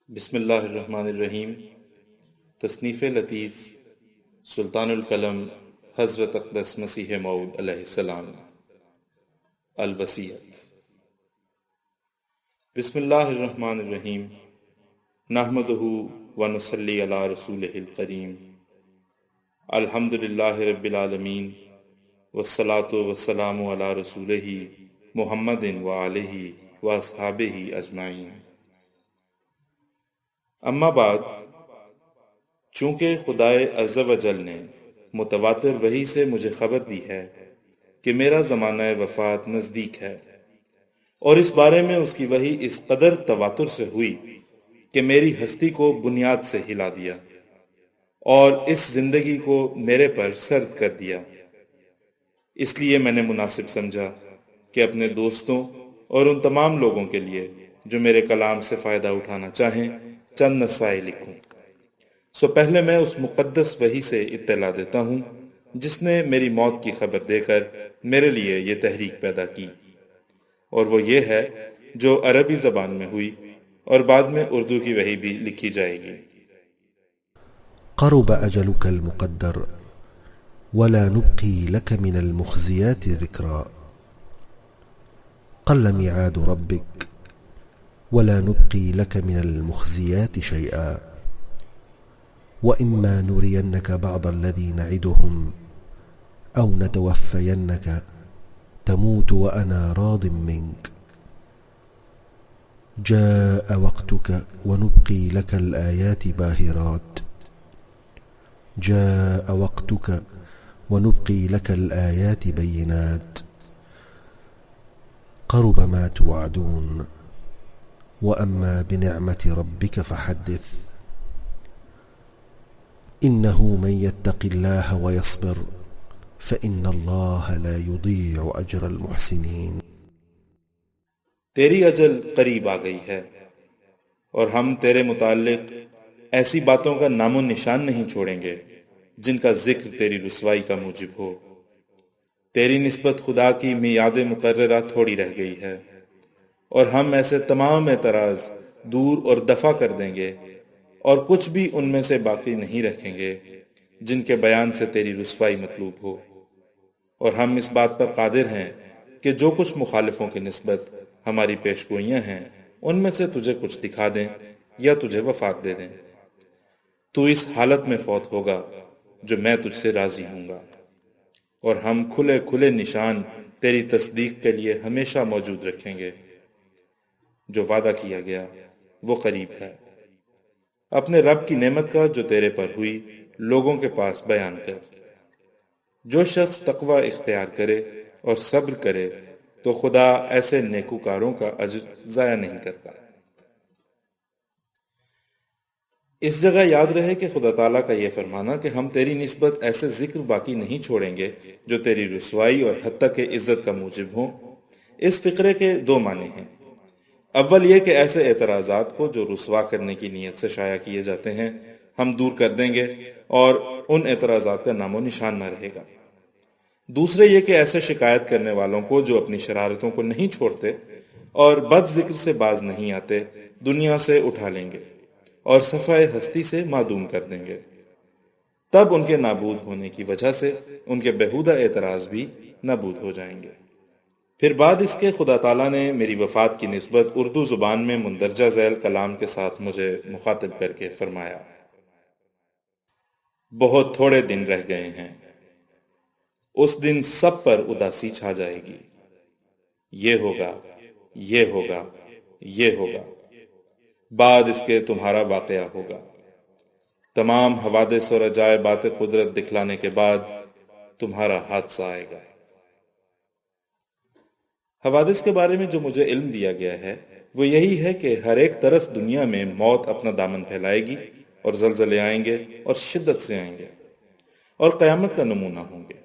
بسم اللہ الرحمن الرحیم۔ تصنیف لطیف سلطان القلم حضرت اقدس مسیح موعود علیہ السلام۔ الوصیت۔ بسم اللہ الرحمن الرحیم۔ نحمدہ ونصلی علی رسولہ الکریم۔ الحمد للہ رب العالمین، والصلاة والسلام علی رسولہ محمد وآلہ واصحابہ اجمعین۔ اما بعد، چونکہ خدائے عز و جل نے متواتر وحی سے مجھے خبر دی ہے کہ میرا زمانہ وفات نزدیک ہے، اور اس بارے میں اس کی وحی اس قدر تواتر سے ہوئی کہ میری ہستی کو بنیاد سے ہلا دیا اور اس زندگی کو میرے پر سرد کر دیا، اس لیے میں نے مناسب سمجھا کہ اپنے دوستوں اور ان تمام لوگوں کے لیے جو میرے کلام سے فائدہ اٹھانا چاہیں چند نصائح لکھوں۔ پہلے میں اس مقدس وحی سے اطلاع دیتا ہوں جس نے میری موت کی خبر دے کر میرے لیے یہ تحریک پیدا کی، اور وہ یہ ہے جو عربی زبان میں ہوئی اور بعد میں اردو کی وحی بھی لکھی جائے گی۔ قرب أجلك المقدر ولا نبقي لك من المخزيات ذكرا، قل ميعاد ربك ولا نبقي لك من المخزيات شيئا، وإما نرينك بعض الذي نعدهم أو نتوفينك تموت وأنا راض منك، جاء وقتك ونبقي لك الآيات باهرات، جاء وقتك ونبقي لك الآيات بينات، قرب ما توعدون، وأما بنعمة ربك فحدث، إنه من يتق الله ويصبر فإن الله لا يضيع أجر المحسنين۔ تیری اجل قریب آ گئی ہے، اور ہم تیرے متعلق ایسی باتوں کا نام و نشان نہیں چھوڑیں گے جن کا ذکر تیری رسوائی کا موجب ہو۔ تیری نسبت خدا کی میعاد مقررہ تھوڑی رہ گئی ہے، اور ہم ایسے تمام اعتراض دور اور دفع کر دیں گے، اور کچھ بھی ان میں سے باقی نہیں رکھیں گے جن کے بیان سے تیری رسوائی مطلوب ہو، اور ہم اس بات پر قادر ہیں کہ جو کچھ مخالفوں کی نسبت ہماری پیشگوئیاں ہیں ان میں سے تجھے کچھ دکھا دیں یا تجھے وفات دے دیں۔ تو اس حالت میں فوت ہوگا جو میں تجھ سے راضی ہوں گا، اور ہم کھلے کھلے نشان تیری تصدیق کے لیے ہمیشہ موجود رکھیں گے۔ جو وعدہ کیا گیا وہ قریب ہے۔ اپنے رب کی نعمت کا جو تیرے پر ہوئی لوگوں کے پاس بیان کر۔ جو شخص تقوی اختیار کرے اور صبر کرے تو خدا ایسے نیکوکاروں کا اجر ضائع نہیں کرتا۔ اس جگہ یاد رہے کہ خدا تعالیٰ کا یہ فرمانا کہ ہم تیری نسبت ایسے ذکر باقی نہیں چھوڑیں گے جو تیری رسوائی اور حتیٰ کہ عزت کا موجب ہوں، اس فقرے کے دو معنی ہیں۔ اول یہ کہ ایسے اعتراضات کو جو رسوا کرنے کی نیت سے شائع کیے جاتے ہیں ہم دور کر دیں گے اور ان اعتراضات کا نام و نشان نہ رہے گا۔ دوسرے یہ کہ ایسے شکایت کرنے والوں کو جو اپنی شرارتوں کو نہیں چھوڑتے اور بد ذکر سے باز نہیں آتے دنیا سے اٹھا لیں گے اور صفحہ ہستی سے معدوم کر دیں گے۔ تب ان کے نابود ہونے کی وجہ سے ان کے بیہودہ اعتراض بھی نابود ہو جائیں گے۔ پھر بعد اس کے خدا تعالیٰ نے میری وفات کی نسبت اردو زبان میں مندرجہ ذیل کلام کے ساتھ مجھے مخاطب کر کے فرمایا۔ بہت تھوڑے دن رہ گئے ہیں، اس دن سب پر اداسی چھا جائے گی۔ یہ ہوگا، یہ ہوگا، یہ ہوگا، بعد اس کے تمہارا واقعہ ہوگا۔ تمام حوادث اور عجائبات قدرت دکھلانے کے بعد تمہارا حادثہ آئے گا۔ حوادث کے بارے میں جو مجھے علم دیا گیا ہے وہ یہی ہے کہ ہر ایک طرف دنیا میں موت اپنا دامن پھیلائے گی، اور زلزلے آئیں گے اور شدت سے آئیں گے، اور قیامت کا نمونہ ہوں گے،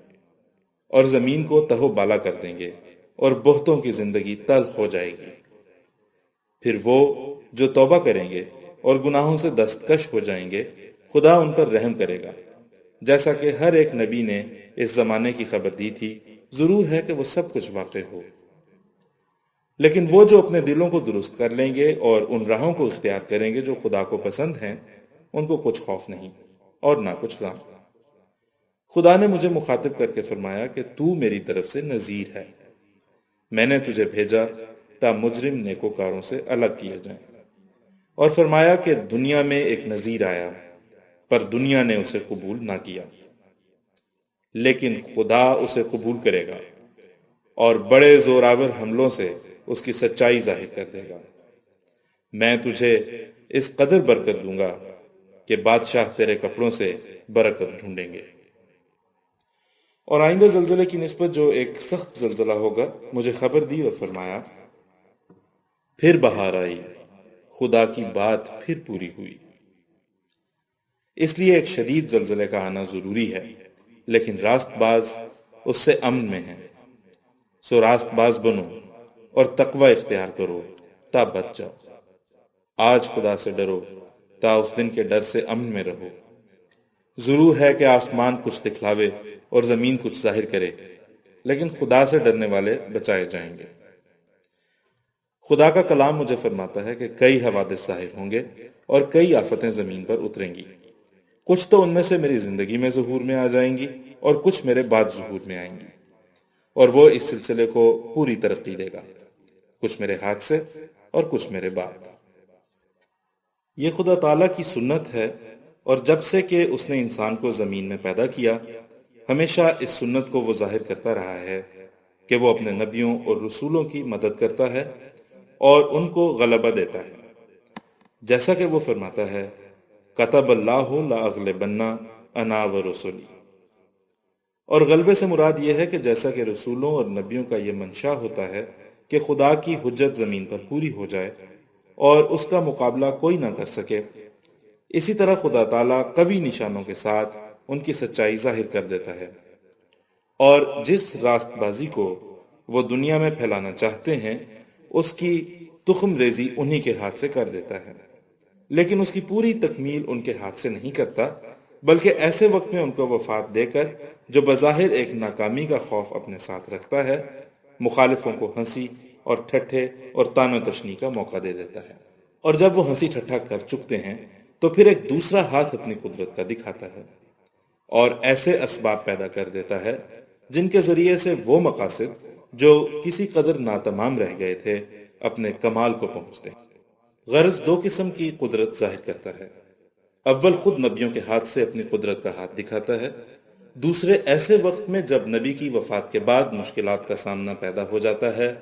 اور زمین کو تہو بالا کر دیں گے، اور بہتوں کی زندگی تلخ ہو جائے گی۔ پھر وہ جو توبہ کریں گے اور گناہوں سے دستکش ہو جائیں گے خدا ان پر رحم کرے گا، جیسا کہ ہر ایک نبی نے اس زمانے کی خبر دی تھی۔ ضرور ہے کہ وہ سب کچھ واقع ہو۔ لیکن وہ جو اپنے دلوں کو درست کر لیں گے اور ان راہوں کو اختیار کریں گے جو خدا کو پسند ہیں، ان کو کچھ خوف نہیں اور نہ کچھ غم۔ خدا نے مجھے مخاطب کر کے فرمایا کہ تو میری طرف سے نذیر ہے، میں نے تجھے بھیجا تا مجرم نیکوکاروں سے الگ کیے جائیں۔ اور فرمایا کہ دنیا میں ایک نذیر آیا، پر دنیا نے اسے قبول نہ کیا، لیکن خدا اسے قبول کرے گا اور بڑے زوراور حملوں سے اس کی سچائی ظاہر کر دے گا۔ میں تجھے اس قدر برکت دوں گا کہ بادشاہ تیرے کپڑوں سے برکت ڈھونڈیں گے۔ اور آئندہ زلزلے کی نسبت جو ایک سخت زلزلہ ہوگا مجھے خبر دی اور فرمایا، پھر بہار آئی، خدا کی بات پھر پوری ہوئی۔ اس لیے ایک شدید زلزلے کا آنا ضروری ہے، لیکن راست باز اس سے امن میں ہیں۔ سو راست باز بنو اور تقوی اختیار کرو تا بچ جاؤ۔ آج خدا سے ڈرو تا اس دن کے ڈر سے امن میں رہو۔ ضرور ہے کہ آسمان کچھ دکھلاوے اور زمین کچھ ظاہر کرے، لیکن خدا سے ڈرنے والے بچائے جائیں گے۔ خدا کا کلام مجھے فرماتا ہے کہ کئی حوادث ظاہر ہوں گے اور کئی آفتیں زمین پر اتریں گی۔ کچھ تو ان میں سے میری زندگی میں ظہور میں آ جائیں گی اور کچھ میرے بعد ظہور میں آئیں گی، اور وہ اس سلسلے کو پوری ترقی دے گا، کچھ میرے ہاتھ سے اور کچھ میرے بعد۔ یہ خدا تعالیٰ کی سنت ہے، اور جب سے کہ اس نے انسان کو زمین میں پیدا کیا، ہمیشہ اس سنت کو وہ ظاہر کرتا رہا ہے کہ وہ اپنے نبیوں اور رسولوں کی مدد کرتا ہے اور ان کو غلبہ دیتا ہے، جیسا کہ وہ فرماتا ہے، کتب اللہ لاغلبن انا ورسلی۔ اور غلبے سے مراد یہ ہے کہ جیسا کہ رسولوں اور نبیوں کا یہ منشا ہوتا ہے کہ خدا کی حجت زمین پر پوری ہو جائے اور اس کا مقابلہ کوئی نہ کر سکے، اسی طرح خدا تعالیٰ قوی نشانوں کے ساتھ ان کی سچائی ظاہر کر دیتا ہے، اور جس راست بازی کو وہ دنیا میں پھیلانا چاہتے ہیں اس کی تخم ریزی انہی کے ہاتھ سے کر دیتا ہے، لیکن اس کی پوری تکمیل ان کے ہاتھ سے نہیں کرتا، بلکہ ایسے وقت میں ان کو وفات دے کر جو بظاہر ایک ناکامی کا خوف اپنے ساتھ رکھتا ہے، مخالفوں کو ہنسی اور ٹھٹھے اور تان و تشنی کا موقع دے دیتا ہے۔ اور جب وہ ہنسی ٹھٹھا کر چکتے ہیں تو پھر ایک دوسرا ہاتھ اپنی قدرت کا دکھاتا ہے اور ایسے اسباب پیدا کر دیتا ہے جن کے ذریعے سے وہ مقاصد جو کسی قدر ناتمام رہ گئے تھے اپنے کمال کو پہنچتے ہیں۔ غرض دو قسم کی قدرت ظاہر کرتا ہے، اول خود نبیوں کے ہاتھ سے اپنی قدرت کا ہاتھ دکھاتا ہے، دوسرے ایسے وقت میں جب نبی کی وفات کے بعد مشکلات کا سامنا پیدا ہو جاتا ہے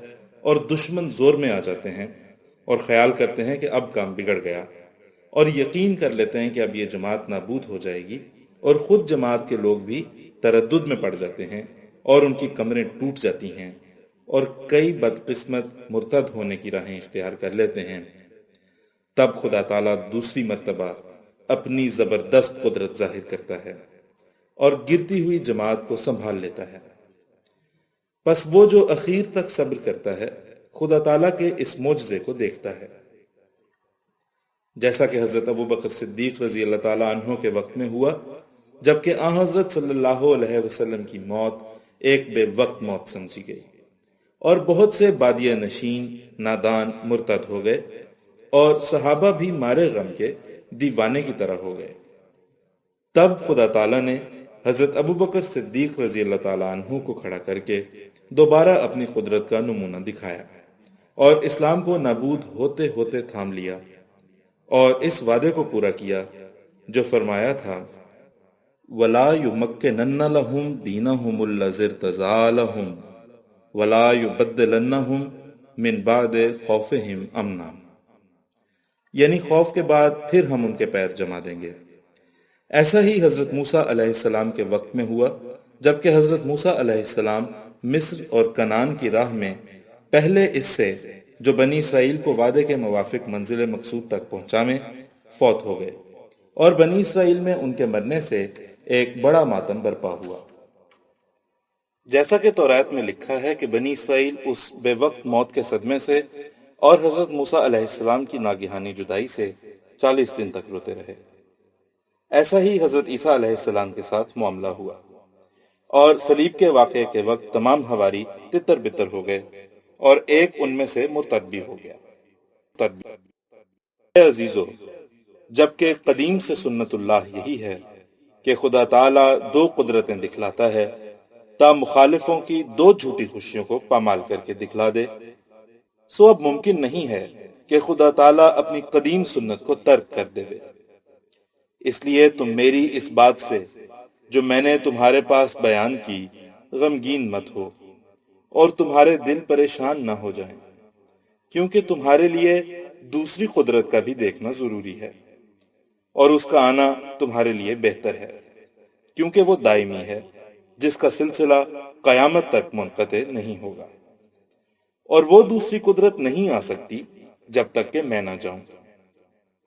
اور دشمن زور میں آ جاتے ہیں اور خیال کرتے ہیں کہ اب کام بگڑ گیا، اور یقین کر لیتے ہیں کہ اب یہ جماعت نابود ہو جائے گی، اور خود جماعت کے لوگ بھی تردد میں پڑ جاتے ہیں اور ان کی کمریں ٹوٹ جاتی ہیں اور کئی بدقسمت مرتد ہونے کی راہیں اختیار کر لیتے ہیں، تب خدا تعالیٰ دوسری مرتبہ اپنی زبردست قدرت ظاہر کرتا ہے اور گرتی ہوئی جماعت کو سنبھال لیتا ہے۔ پس وہ جو اخیر تک صبر کرتا ہے خدا تعالیٰ کے اس معجزے کو دیکھتا ہے، جیسا کہ حضرت ابوبکر صدیق رضی اللہ تعالیٰ عنہ کے وقت میں ہوا، جبکہ آن حضرت صلی اللہ علیہ وسلم کی موت ایک بے وقت موت سمجھی گئی اور بہت سے بادیہ نشین نادان مرتد ہو گئے، اور صحابہ بھی مارے غم کے دیوانے کی طرح ہو گئے۔ تب خدا تعالیٰ نے حضرت ابوبکر صدیق رضی اللہ تعالیٰ عنہ کو کھڑا کر کے دوبارہ اپنی قدرت کا نمونہ دکھایا اور اسلام کو نابود ہوتے ہوتے تھام لیا، اور اس وعدے کو پورا کیا جو فرمایا تھا، وَلَا يُمَكِّنَنَّ لَهُمْ دِينَهُمُ الَّذِي ارْتَضَىٰ لَهُمْ وَلَا يُبَدِّلَنَّهُمْ مِنْ بَعْدِ خَوْفِهِمْ أَمْنًا، یعنی خوف کے بعد پھر ہم ان کے پیر جما دیں گے۔ ایسا ہی حضرت موسیٰ علیہ السلام کے وقت میں ہوا، جبکہ حضرت موسیٰ علیہ السلام مصر اور کنعان کی راہ میں پہلے اس سے جو بنی اسرائیل کو وعدے کے موافق منزل مقصود تک پہنچاویں فوت ہو گئے، اور بنی اسرائیل میں ان کے مرنے سے ایک بڑا ماتم برپا ہوا، جیسا کہ تورات میں لکھا ہے کہ بنی اسرائیل اس بے وقت موت کے صدمے سے اور حضرت موسیٰ علیہ السلام کی ناگہانی جدائی سے 40 دن تک روتے رہے۔ ایسا ہی حضرت عیسیٰ علیہ السلام کے ساتھ معاملہ ہوا، اور صلیب کے واقعے کے وقت تمام حواری تتر بتر ہو گئے اور ایک ان میں سے مرتد بھی ہو گیا۔ اے عزیزو، جبکہ قدیم سے سنت اللہ یہی ہے کہ خدا تعالیٰ دو قدرتیں دکھلاتا ہے تا مخالفوں کی دو جھوٹی خوشیوں کو پامال کر کے دکھلا دے، سو اب ممکن نہیں ہے کہ خدا تعالیٰ اپنی قدیم سنت کو ترک کر دے۔ اس لیے تم میری اس بات سے جو میں نے تمہارے پاس بیان کی غمگین مت ہو، اور تمہارے دل پریشان نہ ہو جائیں، کیونکہ تمہارے لیے دوسری قدرت کا بھی دیکھنا ضروری ہے، اور اس کا آنا تمہارے لیے بہتر ہے، کیونکہ وہ دائمی ہے جس کا سلسلہ قیامت تک منقطع نہیں ہوگا، اور وہ دوسری قدرت نہیں آ سکتی جب تک کہ میں نہ جاؤں،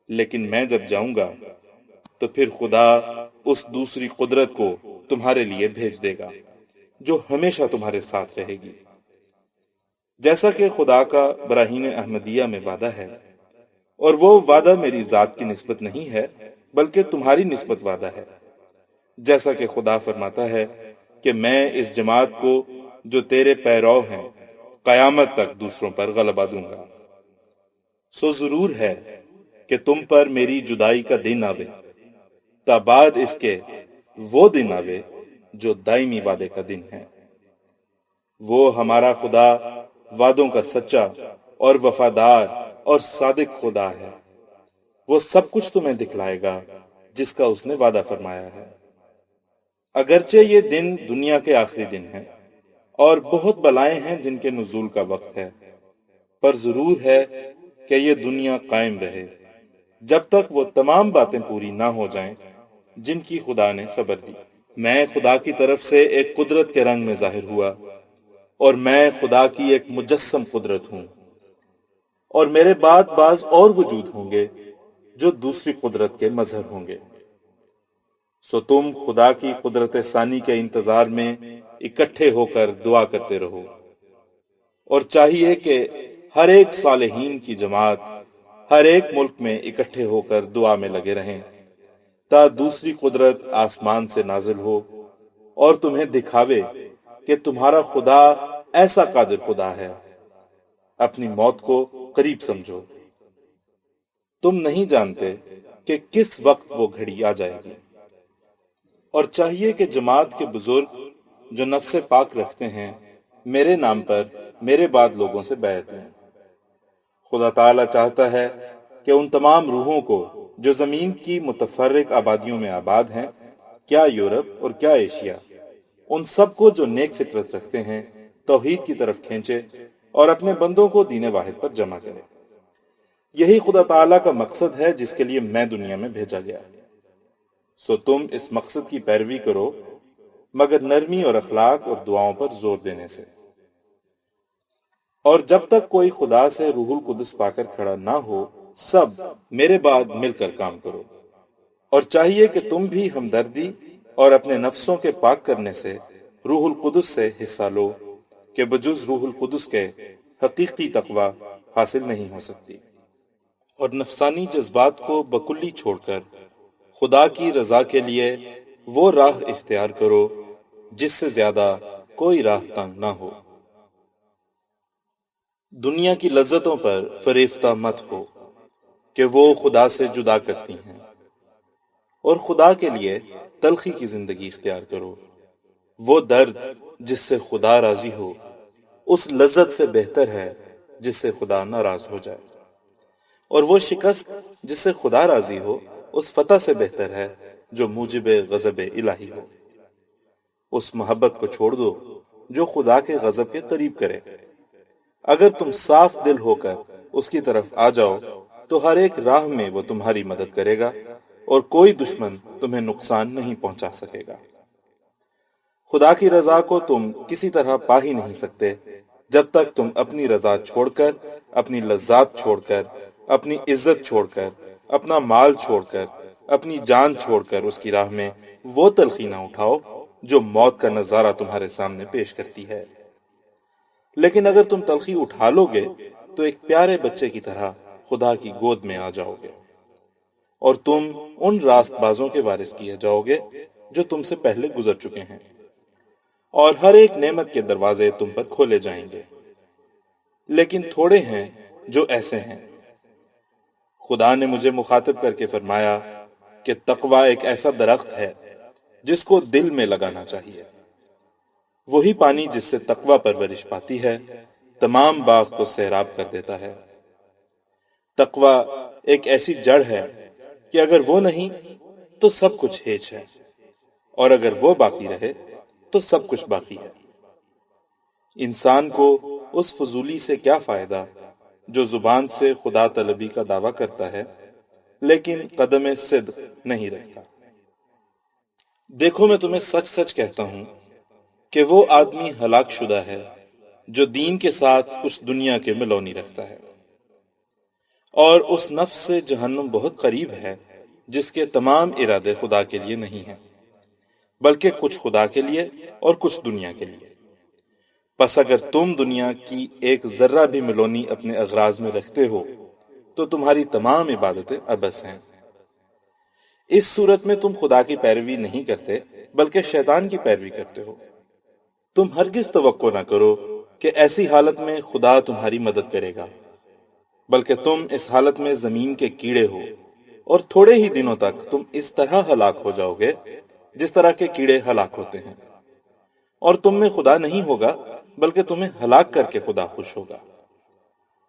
لیکن میں جب جاؤں گا تو پھر خدا اس دوسری قدرت کو تمہارے لیے بھیج دے گا جو ہمیشہ تمہارے ساتھ رہے گی، جیسا کہ خدا کا براہین احمدیہ میں وعدہ ہے، اور وہ وعدہ میری ذات کی نسبت نہیں ہے بلکہ تمہاری نسبت وعدہ ہے، جیسا کہ خدا فرماتا ہے کہ میں اس جماعت کو جو تیرے پیرو ہیں قیامت تک دوسروں پر غلبہ دوں گا۔ سو ضرور ہے کہ تم پر میری جدائی کا دن آوے، تا بعد اس کے وہ دن آوے جو دائمی وعدے کا دن ہے۔ وہ ہمارا خدا وعدوں کا سچا اور وفادار اور صادق خدا ہے، وہ سب کچھ تمہیں دکھلائے گا جس کا اس نے وعدہ فرمایا ہے۔ اگرچہ یہ دن دنیا کے آخری دن ہیں اور بہت بلائیں ہیں جن کے نزول کا وقت ہے، پر ضرور ہے کہ یہ دنیا قائم رہے جب تک وہ تمام باتیں پوری نہ ہو جائیں جن کی خدا نے خبر دی۔ میں خدا کی طرف سے ایک قدرت کے رنگ میں ظاہر ہوا، اور میں خدا کی ایک مجسم قدرت ہوں، اور میرے بعد بعض اور وجود ہوں گے جو دوسری قدرت کے مظہر ہوں گے۔ سو تم خدا کی قدرت ثانی کے انتظار میں اکٹھے ہو کر دعا کرتے رہو، اور چاہیے کہ ہر ایک صالحین کی جماعت ہر ایک ملک میں اکٹھے ہو کر دعا میں لگے رہیں تا دوسری قدرت آسمان سے نازل ہو اور تمہیں دکھاوے کہ تمہارا خدا ایسا قادر خدا ہے۔ اپنی موت کو قریب سمجھو، تم نہیں جانتے کہ کس وقت وہ گھڑی آ جائے گی۔ اور چاہیے کہ جماعت کے بزرگ جو نفس پاک رکھتے ہیں میرے نام پر میرے بعد لوگوں سے بیعت لیں۔ خدا تعالیٰ چاہتا ہے کہ ان تمام روحوں کو جو زمین کی متفرق آبادیوں میں آباد ہیں، کیا یورپ اور کیا ایشیا، ان سب کو جو نیک فطرت رکھتے ہیں توحید کی طرف کھینچے اور اپنے بندوں کو دین واحد پر جمع کرے۔ یہی خدا تعالیٰ کا مقصد ہے جس کے لیے میں دنیا میں بھیجا گیا۔ سو تم اس مقصد کی پیروی کرو، مگر نرمی اور اخلاق اور دعاؤں پر زور دینے سے۔ اور جب تک کوئی خدا سے روح القدس پا کر کھڑا نہ ہو، سب میرے بعد مل کر کام کرو۔ اور چاہیے کہ تم بھی ہمدردی اور اپنے نفسوں کے پاک کرنے سے روح القدس سے حصہ لو، کہ بجز روح القدس کے حقیقی تقوی حاصل نہیں ہو سکتی۔ اور نفسانی جذبات کو بکلی چھوڑ کر خدا کی رضا کے لیے وہ راہ اختیار کرو جس سے زیادہ کوئی راہ تنگ نہ ہو۔ دنیا کی لذتوں پر فریفتہ مت ہو کہ وہ خدا سے جدا کرتی ہیں، اور خدا کے لیے تلخی کی زندگی اختیار کرو۔ وہ درد جس سے خدا راضی ہو اس لذت سے بہتر ہے جس سے خدا ناراض ہو جائے، اور وہ شکست جس سے خدا راضی ہو اس فتح سے بہتر ہے جو موجب غضب الہی ہو۔ اس محبت کو چھوڑ دو جو خدا کے غضب کے قریب کرے۔ اگر تم صاف دل ہو کر اس کی طرف آ جاؤ تو ہر ایک راہ میں وہ تمہاری مدد کرے گا، اور کوئی دشمن تمہیں نقصان نہیں پہنچا سکے گا۔ خدا کی رضا کو تم کسی طرح پا ہی نہیں سکتے جب تک تم اپنی رضا چھوڑ کر، اپنی لذات چھوڑ کر، اپنی عزت چھوڑ کر، اپنا مال چھوڑ کر، اپنی جان چھوڑ کر اس کی راہ میں وہ تلخی نہ اٹھاؤ جو موت کا نظارہ تمہارے سامنے پیش کرتی ہے۔ لیکن اگر تم تلخی اٹھا لو گے تو ایک پیارے بچے کی طرح خدا کی گود میں آ جاؤ گے، اور تم ان راست بازوں کے وارث کیے جاؤ گے جو تم سے پہلے گزر چکے ہیں، اور ہر ایک نعمت کے دروازے تم پر کھولے جائیں گے۔ لیکن تھوڑے ہیں جو ایسے ہیں۔ خدا نے مجھے مخاطب کر کے فرمایا کہ تقوی ایک ایسا درخت ہے جس کو دل میں لگانا چاہیے۔ وہی پانی جس سے تقوی پرورش پاتی ہے تمام باغ کو سیراب کر دیتا ہے۔ تقوی ایک ایسی جڑ ہے کہ اگر وہ نہیں تو سب کچھ ہیچ ہے، اور اگر وہ باقی رہے تو سب کچھ باقی ہے۔ انسان کو اس فضولی سے کیا فائدہ جو زبان سے خدا طلبی کا دعویٰ کرتا ہے لیکن قدم صدق نہیں رکھتا۔ دیکھو میں تمہیں سچ سچ کہتا ہوں کہ وہ آدمی ہلاک شدہ ہے جو دین کے ساتھ کچھ دنیا کے ملونی رکھتا ہے، اور اس نفس سے جہنم بہت قریب ہے جس کے تمام ارادے خدا کے لیے نہیں ہیں بلکہ کچھ خدا کے لیے اور کچھ دنیا کے لیے۔ پس اگر تم دنیا کی ایک ذرہ بھی ملونی اپنے اغراض میں رکھتے ہو تو تمہاری تمام عبادتیں عبث ہیں۔ اس صورت میں تم خدا کی پیروی نہیں کرتے بلکہ شیطان کی پیروی کرتے ہو۔ تم ہرگز توقع نہ کرو کہ ایسی حالت میں خدا تمہاری مدد کرے گا، بلکہ تم اس حالت میں زمین کے کیڑے ہو، اور تھوڑے ہی دنوں تک تم اس طرح ہلاک ہو جاؤ گے جس طرح کے کیڑے ہلاک ہوتے ہیں، اور تم میں خدا نہیں ہوگا بلکہ تمہیں ہلاک کر کے خدا خوش ہوگا۔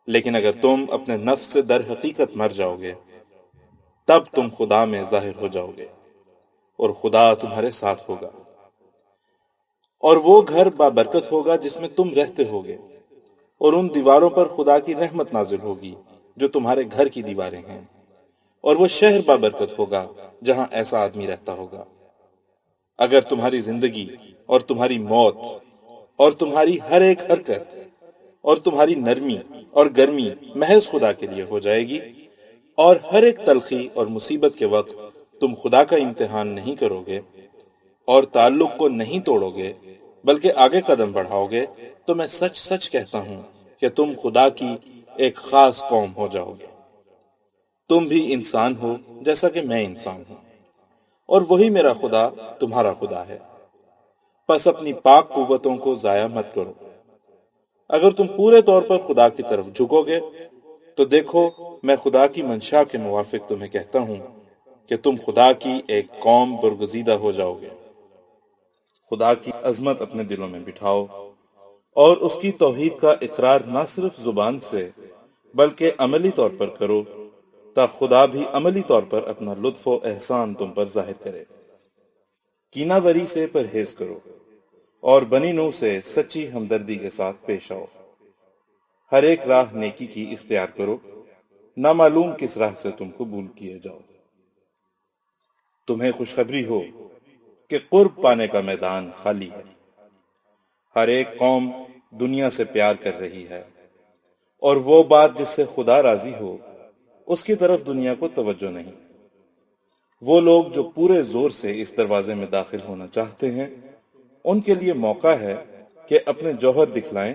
لیکن اگر تم اپنے نفس سے در حقیقت مر جاؤ گے تب تم خدا میں ظاہر ہو جاؤ گے، اور خدا تمہارے ساتھ ہوگا، اور وہ گھر بابرکت ہوگا جس میں تم رہتے ہوگے، اور ان دیواروں پر خدا کی رحمت نازل ہوگی جو تمہارے گھر کی دیواریں ہیں، اور وہ شہر بابرکت ہوگا جہاں ایسا آدمی رہتا ہوگا۔ اگر تمہاری زندگی اور تمہاری موت اور تمہاری ہر ایک حرکت اور تمہاری نرمی اور گرمی محض خدا کے لیے ہو جائے گی، اور ہر ایک تلخی اور مصیبت کے وقت تم خدا کا امتحان نہیں کرو گے اور تعلق کو نہیں توڑو گے بلکہ آگے قدم بڑھاؤ گے، تو میں سچ سچ کہتا ہوں کہ تم خدا کی ایک خاص قوم ہو جاؤ گے۔ تم بھی انسان ہو جیسا کہ میں انسان ہوں، اور وہی میرا خدا تمہارا خدا ہے۔ پس اپنی پاک قوتوں کو ضائع مت کرو۔ اگر تم پورے طور پر خدا کی طرف جھکو گے تو دیکھو میں خدا کی منشا کے موافق تمہیں کہتا ہوں کہ تم خدا کی ایک قوم برگزیدہ ہو جاؤ گے۔ خدا کی عظمت اپنے دلوں میں بٹھاؤ اور اس کی توحید کا اقرار نہ صرف زبان سے بلکہ عملی طور پر کرو، تاکہ خدا بھی عملی طور پر اپنا لطف و احسان تم پر ظاہر کرے۔ کینہ وری سے پرہیز کرو اور بنی نوح سے سچی ہمدردی کے ساتھ پیش آؤ۔ ہر ایک راہ نیکی کی اختیار کرو، نہ معلوم کس راہ سے تم قبول کیے جاؤ۔ تمہیں خوشخبری ہو کہ قرب پانے کا میدان خالی ہے۔ ہر ایک قوم دنیا سے پیار کر رہی ہے، اور وہ بات جس سے خدا راضی ہو اس کی طرف دنیا کو توجہ نہیں۔ وہ لوگ جو پورے زور سے اس دروازے میں داخل ہونا چاہتے ہیں ان کے لیے موقع ہے کہ اپنے جوہر دکھلائیں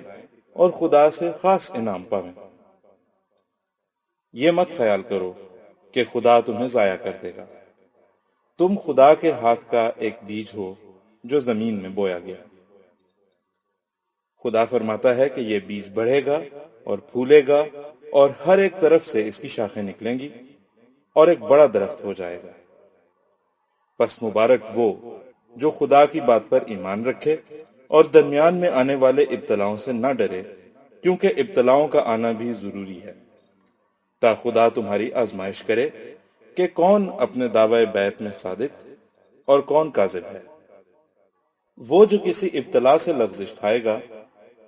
اور خدا سے خاص انعام پائیں۔ یہ مت خیال کرو کہ خدا تمہیں ضائع کر دے گا۔ تم خدا کے ہاتھ کا ایک بیج ہو جو زمین میں بویا گیا۔ خدا فرماتا ہے کہ یہ بیج بڑھے گا اور پھولے گا اور ہر ایک طرف سے اس کی شاخیں نکلیں گی اور ایک بڑا درخت ہو جائے گا۔ پس مبارک وہ جو خدا کی بات پر ایمان رکھے اور درمیان میں آنے والے ابتلاؤں سے نہ ڈرے، کیونکہ ابتلاؤں کا آنا بھی ضروری ہے، تا خدا تمہاری آزمائش کرے کہ کون اپنے دعوی بیعت میں صادق اور کون کاذب ہے۔ وہ جو کسی ابتلا سے لغزش کھائے گا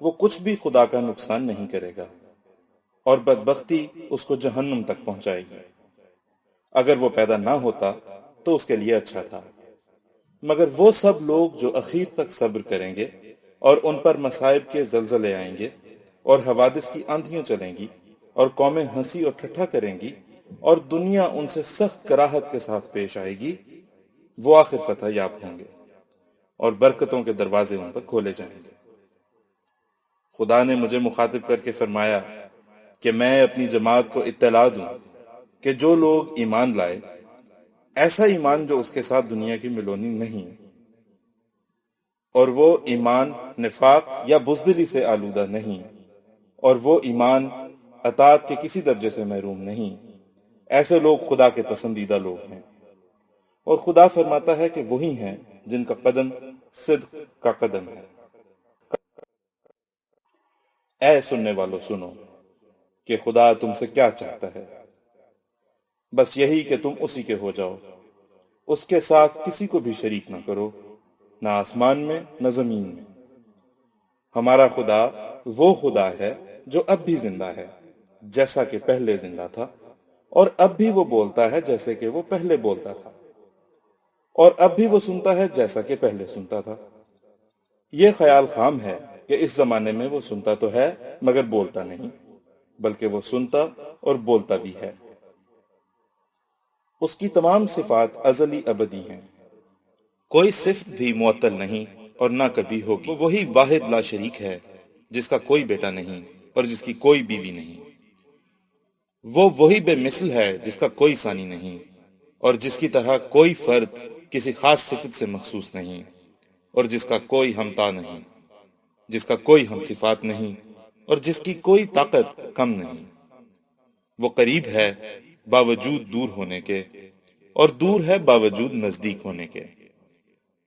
وہ کچھ بھی خدا کا نقصان نہیں کرے گا، اور بدبختی اس کو جہنم تک پہنچائے گی۔ اگر وہ پیدا نہ ہوتا تو اس کے لیے اچھا تھا، مگر وہ سب لوگ جو اخیر تک صبر کریں گے اور ان پر مصائب کے زلزلے آئیں گے اور حوادث کی آندھیاں چلیں گی اور قومیں ہنسی اور ٹھٹھا کریں گی اور دنیا ان سے سخت کراہت کے ساتھ پیش آئے گی، وہ آخر فتح یاب ہوں گے اور برکتوں کے دروازے ان پر کھولے جائیں گے۔ خدا نے مجھے مخاطب کر کے فرمایا کہ میں اپنی جماعت کو اطلاع دوں کہ جو لوگ ایمان لائے، ایسا ایمان جو اس کے ساتھ دنیا کی ملونی نہیں، اور وہ ایمان نفاق یا بزدلی سے آلودہ نہیں، اور وہ ایمان اطاعت کے کسی درجے سے محروم نہیں۔ ایسے لوگ خدا کے پسندیدہ لوگ ہیں، اور خدا فرماتا ہے کہ وہی ہیں جن کا قدم صدق کا قدم ہے۔ اے سننے والوں سنو کہ خدا تم سے کیا چاہتا ہے، بس یہی کہ تم اسی کے ہو جاؤ، اس کے ساتھ کسی کو بھی شریک نہ کرو، نہ آسمان میں نہ زمین میں۔ ہمارا خدا وہ خدا ہے جو اب بھی زندہ ہے جیسا کہ پہلے زندہ تھا، اور اب بھی وہ بولتا ہے جیسے کہ وہ پہلے بولتا تھا، اور اب بھی وہ سنتا ہے جیسا کہ پہلے سنتا تھا۔ یہ خیال خام ہے کہ اس زمانے میں وہ سنتا تو ہے مگر بولتا نہیں، بلکہ وہ سنتا اور بولتا بھی ہے۔ اس کی تمام صفات ازلی ابدی ہیں، کوئی صفت بھی معطل نہیں اور نہ کبھی ہوگی۔ وہ وہی واحد لا شریک ہے جس کا کوئی بیٹا نہیں اور جس کی کوئی بیوی نہیں۔ وہ وہی بے مثل ہے جس کا کوئی ثانی نہیں، اور جس کی طرح کوئی فرد کسی خاص صفت سے مخصوص نہیں، اور جس کا کوئی ہمتا نہیں، جس کا کوئی ہم صفات نہیں، اور جس کی کوئی طاقت کم نہیں۔ وہ قریب ہے باوجود دور ہونے کے، اور دور ہے باوجود نزدیک ہونے کے۔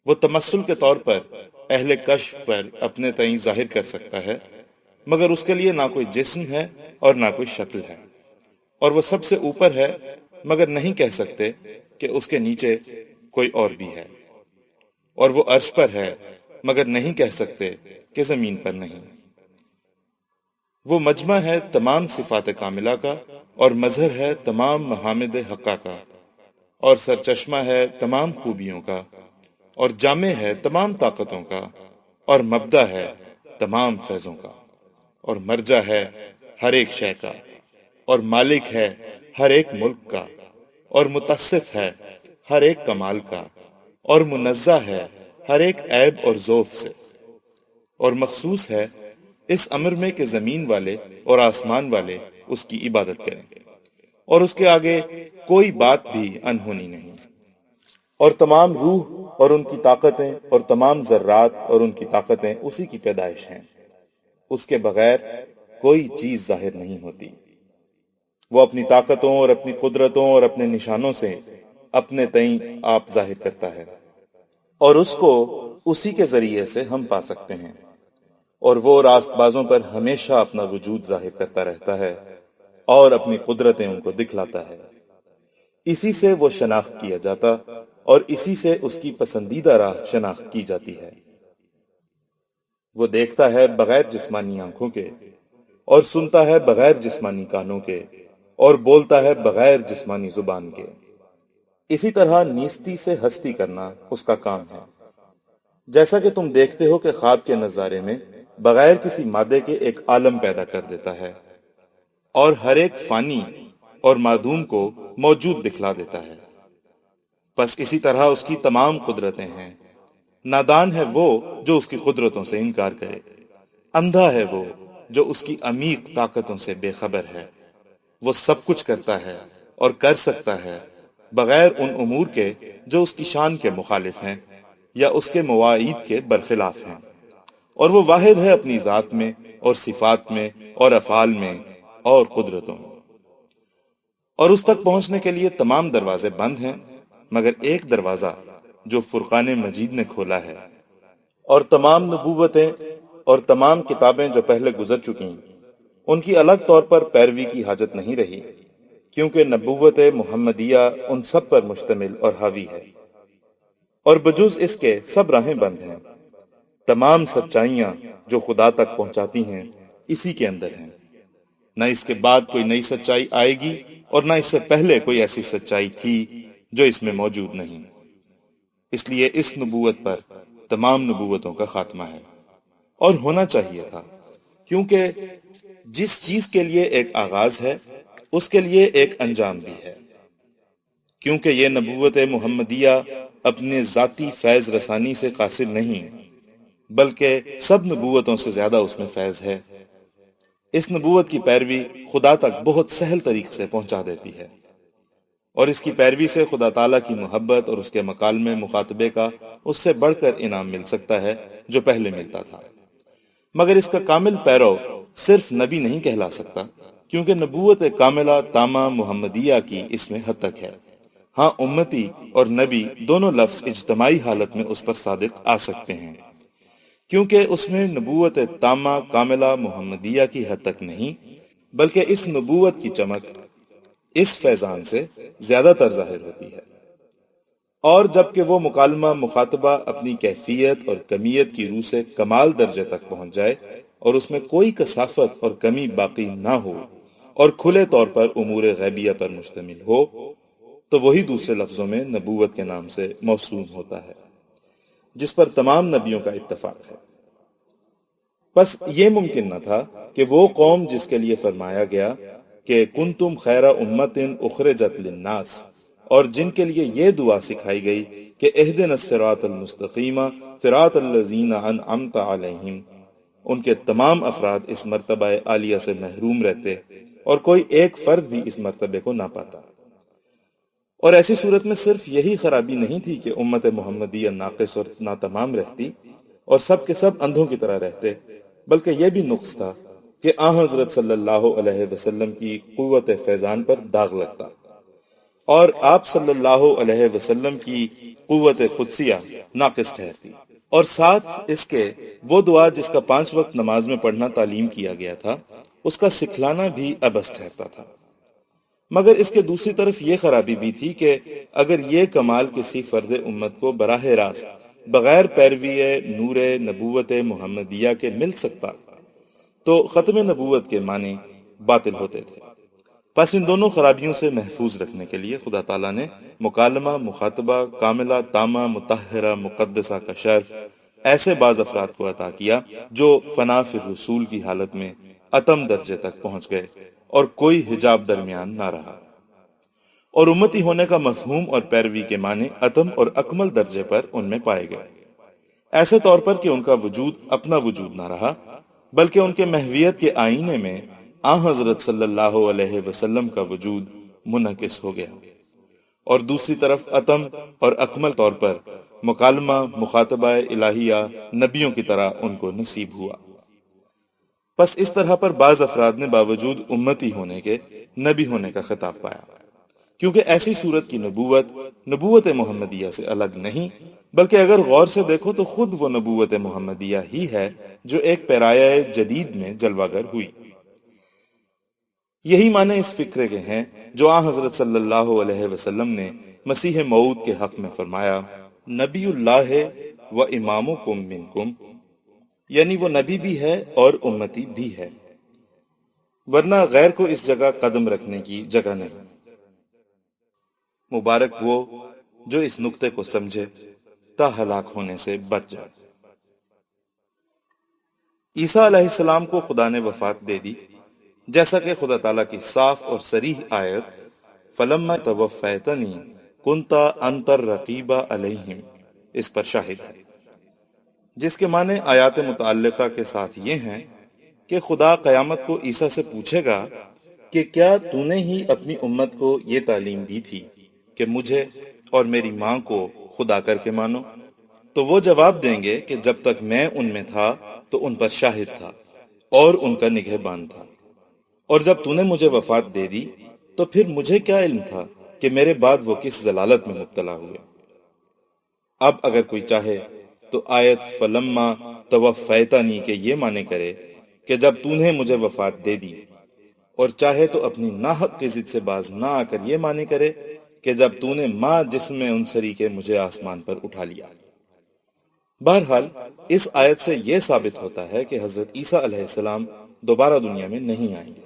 وہ تمثل کے طور پر اہل کشف پر اپنے تئیں ظاہر کر سکتا ہے، مگر اس کے لیے نہ کوئی جسم ہے اور نہ کوئی شکل ہے۔ اور وہ سب سے اوپر ہے، مگر نہیں کہہ سکتے کہ اس کے نیچے کوئی اور بھی ہے۔ اور وہ عرش پر ہے، مگر نہیں کہہ سکتے کہ زمین پر نہیں۔ وہ مجمع ہے تمام صفات کاملہ کا، اور مظہر ہے تمام محامد حقہ کا، اور سرچشمہ ہے تمام خوبیوں کا، اور جامع ہے تمام طاقتوں کا، اور مبدا ہے تمام فیضوں کا، اور مرجع ہے ہر ایک شے کا، اور مالک ہے ہر ایک ملک کا، اور متصف ہے ہر ایک کمال کا، اور منزہ ہے ہر ایک عیب اور ذوف سے، اور مخصوص ہے اس امر میں کہ زمین والے اور آسمان والے اس کی عبادت کریں، اور اس کے آگے کوئی بات بھی انہونی نہیں۔ اور تمام روح اور ان کی طاقتیں اور تمام ذرات اور ان کی طاقتیں اسی کی پیدائش ہیں، اس کے بغیر کوئی چیز ظاہر نہیں ہوتی۔ وہ اپنی طاقتوں اور اپنی قدرتوں اور اپنے نشانوں سے اپنے تئیں آپ ظاہر کرتا ہے، اور اس کو اسی کے ذریعے سے ہم پا سکتے ہیں، اور وہ راست بازوں پر ہمیشہ اپنا وجود ظاہر کرتا رہتا ہے اور اپنی قدرتیں ان کو دکھلاتا ہے۔ اسی سے وہ شناخت کیا جاتا اور اسی سے اس کی پسندیدہ راہ شناخت کی جاتی ہے۔ وہ دیکھتا ہے بغیر جسمانی آنکھوں کے، اور سنتا ہے بغیر جسمانی کانوں کے، اور بولتا ہے بغیر جسمانی زبان کے۔ اسی طرح نیستی سے ہستی کرنا اس کا کام ہے، جیسا کہ تم دیکھتے ہو کہ خواب کے نظارے میں بغیر کسی مادے کے ایک عالم پیدا کر دیتا ہے، اور ہر ایک فانی اور معدوم کو موجود دکھلا دیتا ہے۔ بس اسی طرح اس کی تمام قدرتیں ہیں۔ نادان ہے وہ جو اس کی قدرتوں سے انکار کرے، اندھا ہے وہ جو اس کی عمیق طاقتوں سے بے خبر ہے۔ وہ سب کچھ کرتا ہے اور کر سکتا ہے بغیر ان امور کے جو اس کی شان کے مخالف ہیں یا اس کے مواعید کے برخلاف ہیں، اور وہ واحد ہے اپنی ذات میں اور صفات میں اور افعال میں اور قدرتوں میں۔ اور اس تک پہنچنے کے لیے تمام دروازے بند ہیں مگر ایک دروازہ جو فرقان مجید نے کھولا ہے، اور تمام نبوتیں اور تمام کتابیں جو پہلے گزر چکی ان کی الگ طور پر پیروی کی حاجت نہیں رہی، کیونکہ نبوت محمدیہ ان سب پر مشتمل اور حاوی ہے، اور بجز اس کے سب راہیں بند ہیں۔ تمام سچائیاں جو خدا تک پہنچاتی ہیں اسی کے اندر ہیں، نہ اس کے بعد کوئی نئی سچائی آئے گی اور نہ اس سے پہلے کوئی ایسی سچائی تھی جو اس میں موجود نہیں۔ اس لیے اس نبوت پر تمام نبوتوں کا خاتمہ ہے، اور ہونا چاہیے تھا، کیونکہ جس چیز کے لیے ایک آغاز ہے اس کے لیے ایک انجام بھی ہے۔ کیونکہ یہ نبوت محمدیہ اپنے ذاتی فیض رسانی سے قاصر نہیں، بلکہ سب نبوتوں سے زیادہ اس میں فیض ہے۔ اس نبوت کی پیروی خدا تک بہت سہل طریقے سے پہنچا دیتی ہے، اور اس کی پیروی سے خدا تعالیٰ کی محبت اور اس کے مکالمے مخاطبے کا اس سے بڑھ کر انعام مل سکتا ہے جو پہلے ملتا تھا۔ مگر اس کا کامل پیرو صرف نبی نہیں کہلا سکتا، کیونکہ نبوت کاملہ تامہ محمدیہ کی اس میں حد تک ہے۔ ہاں، امتی اور نبی دونوں لفظ اجتماعی حالت میں اس پر صادق آ سکتے ہیں، کیونکہ اس میں نبوت تامہ کاملہ محمدیہ کی حد تک نہیں، بلکہ اس نبوت کی چمک اس فیضان سے زیادہ تر ظاہر ہوتی ہے۔ اور جبکہ وہ مکالمہ مخاطبہ اپنی کیفیت اور کمیت کی روح سے کمال درجے تک پہنچ جائے اور اس میں کوئی کثافت اور کمی باقی نہ ہو اور کھلے طور پر امور غیبیہ پر مشتمل ہو، تو وہی دوسرے لفظوں میں نبوت کے نام سے موسوم ہوتا ہے، جس پر تمام نبیوں کا اتفاق ہے۔ بس یہ ممکن نہ تھا کہ وہ قوم جس کے لیے فرمایا گیا کہ کنتم خیر امت اخرجت للناس، اور جن کے لیے یہ دعا سکھائی گئی کہ اہدنا الصراط المستقیم صراط الذین انعمت علیہم، ان کے تمام افراد اس مرتبہ عالیہ سے محروم رہتے اور کوئی ایک فرد بھی اس مرتبے کو نہ پاتا۔ اور ایسی صورت میں صرف یہی خرابی نہیں تھی کہ امت محمدیہ ناقص اور ناتمام رہتی اور سب کے سب اندھوں کی طرح رہتے، بلکہ یہ بھی نقص تھا کہ آن حضرت صلی اللہ علیہ وسلم کی قوت فیضان پر داغ لگتا اور آپ صلی اللہ علیہ وسلم کی قوت قدسیہ ناقص ٹھہرتی، اور ساتھ اس کے وہ دعا جس کا 5 وقت نماز میں پڑھنا تعلیم کیا گیا تھا، اس کا سکھلانا بھی عبث ٹھہرتا تھا۔ مگر اس کے دوسری طرف یہ خرابی بھی تھی کہ اگر یہ کمال کسی فرد امت کو براہ راست بغیر پیروی نور نبوت محمدیہ کے مل سکتا تو ختم نبوت کے معنی باطل ہوتے تھے۔ پس ان دونوں خرابیوں سے محفوظ رکھنے کے لیے خدا تعالیٰ نے مکالمہ مخاطبہ کاملہ تامہ مطہرہ مقدسہ کا شرف ایسے بعض افراد کو عطا کیا جو فنا فی الرسول کی حالت میں اتم درجے تک پہنچ گئے اور کوئی حجاب درمیان نہ رہا، اور امتی ہونے کا مفہوم اور پیروی کے معنی اتم اور اکمل درجے پر ان میں پائے گئے، ایسے طور پر کہ ان کا وجود اپنا وجود نہ رہا، بلکہ ان کے محویت کے آئینے میں آن حضرت صلی اللہ علیہ وسلم کا وجود منعکس ہو گیا، اور دوسری طرف اتم اور اکمل طور پر مکالمہ مخاطبہ الہیہ نبیوں کی طرح ان کو نصیب ہوا۔ بس اس طرح پر بعض افراد نے باوجود امتی ہونے کے نبی ہونے کا خطاب پایا، کیونکہ ایسی صورت کی نبوت محمدیہ سے الگ نہیں، بلکہ اگر غور سے دیکھو تو خود وہ نبوت محمدیہ ہی ہے جو ایک پیرایہ جدید میں جلوہ گر ہوئی۔ یہی معنی اس فکرے کے ہیں جو آن حضرت صلی اللہ علیہ وسلم نے مسیح موعود کے حق میں فرمایا، نبی اللہ و امامکم منکم، یعنی وہ نبی بھی ہے اور امتی بھی ہے، ورنہ غیر کو اس جگہ قدم رکھنے کی جگہ نہیں۔ مبارک وہ جو اس نقطے کو سمجھے تا ہلاک ہونے سے بچ جائے۔ عیسیٰ علیہ السلام کو خدا نے وفات دے دی، جیسا کہ خدا تعالیٰ کی صاف اور صریح آیت فَلَمَّا تَوَفَّیْتَنِی کُنْتَ أَنْتَ الرَّقِیبَ عَلَیْہِم اس پر شاہد ہے، جس کے معنی آیات متعلقہ کے ساتھ یہ ہیں کہ خدا قیامت کو عیسیٰ سے پوچھے گا کہ کیا تو نے ہی اپنی امت کو یہ تعلیم دی تھی کہ مجھے اور میری ماں کو خدا کر کے مانو؟ تو وہ جواب دیں گے کہ جب تک میں ان میں تھا تو ان پر شاہد تھا اور ان کا نگہبان تھا، اور جب تو نے مجھے وفات دے دی تو پھر مجھے کیا علم تھا کہ میرے بعد وہ کس ضلالت میں مبتلا ہوئے۔ اب اگر کوئی چاہے تو آیت فلما توفیتنی کے یہ معنی کرے کہ جب تو نے مجھے وفات دے دی، اور چاہے تو اپنی ناحق کی ضد سے باز نہ آ کر یہ معنی کرے کہ جب تو نے ماں جسم میں انصری کے مجھے آسمان پر اٹھا لیا۔ بہرحال اس آیت سے یہ ثابت ہوتا ہے کہ حضرت عیسیٰ علیہ السلام دوبارہ دنیا میں نہیں آئیں گے،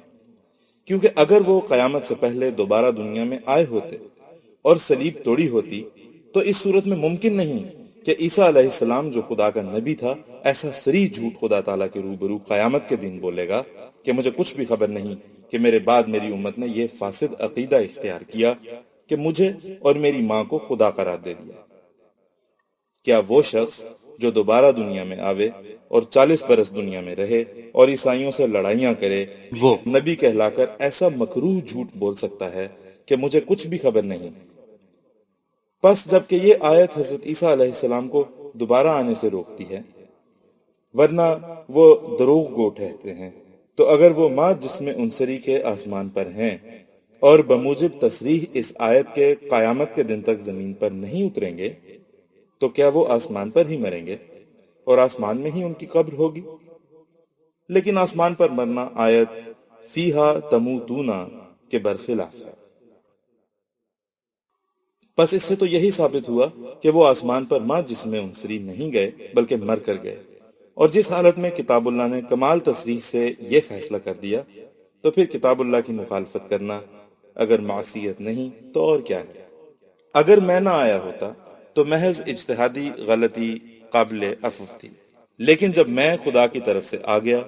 کیونکہ اگر وہ قیامت سے پہلے دوبارہ دنیا میں آئے ہوتے اور صلیب توڑی ہوتی تو اس صورت میں ممکن نہیں کہ عیسیٰ علیہ السلام جو خدا کا نبی تھا ایسا صریح جھوٹ خدا تعالیٰ کے روبرو قیامت کے دن بولے گا کہ مجھے کچھ بھی خبر نہیں کہ میرے بعد میری امت نے یہ فاسد عقیدہ اختیار کیا کہ مجھے اور میری ماں کو خدا قرار دے دیا۔ کیا وہ شخص جو دوبارہ دنیا میں آوے اور 40 برس دنیا میں رہے اور عیسائیوں سے لڑائیاں کرے، وہ نبی کہلا کر ایسا مکروہ جھوٹ بول سکتا ہے کہ مجھے کچھ بھی خبر نہیں؟ پس جبکہ یہ آیت حضرت عیسیٰ علیہ السلام کو دوبارہ آنے سے روکتی ہے، ورنہ وہ دروغ گو ٹھہرتے ہیں، تو اگر وہ ما جسم عنصری کے آسمان پر ہیں اور بموجب تصریح اس آیت کے قیامت کے دن تک زمین پر نہیں اتریں گے تو کیا وہ آسمان پر ہی مریں گے اور آسمان میں ہی ان کی قبر ہوگی؟ لیکن آسمان پر مرنا آیت فیہا تموتون کے برخلاف ہے۔ پس اس سے تو یہی ثابت ہوا کہ وہ آسمان پر ما جسم عنصری نہیں گئے بلکہ مر کر گئے، اور جس حالت میں کتاب اللہ نے کمال تصریح سے یہ فیصلہ کر دیا تو پھر کتاب اللہ کی مخالفت کرنا اگر معصیت نہیں تو اور کیا ہے؟ اگر میں نہ آیا ہوتا تو محض اجتہادی غلطی قابل عفو تھی، لیکن جب میں خدا کی طرف سے آ گیا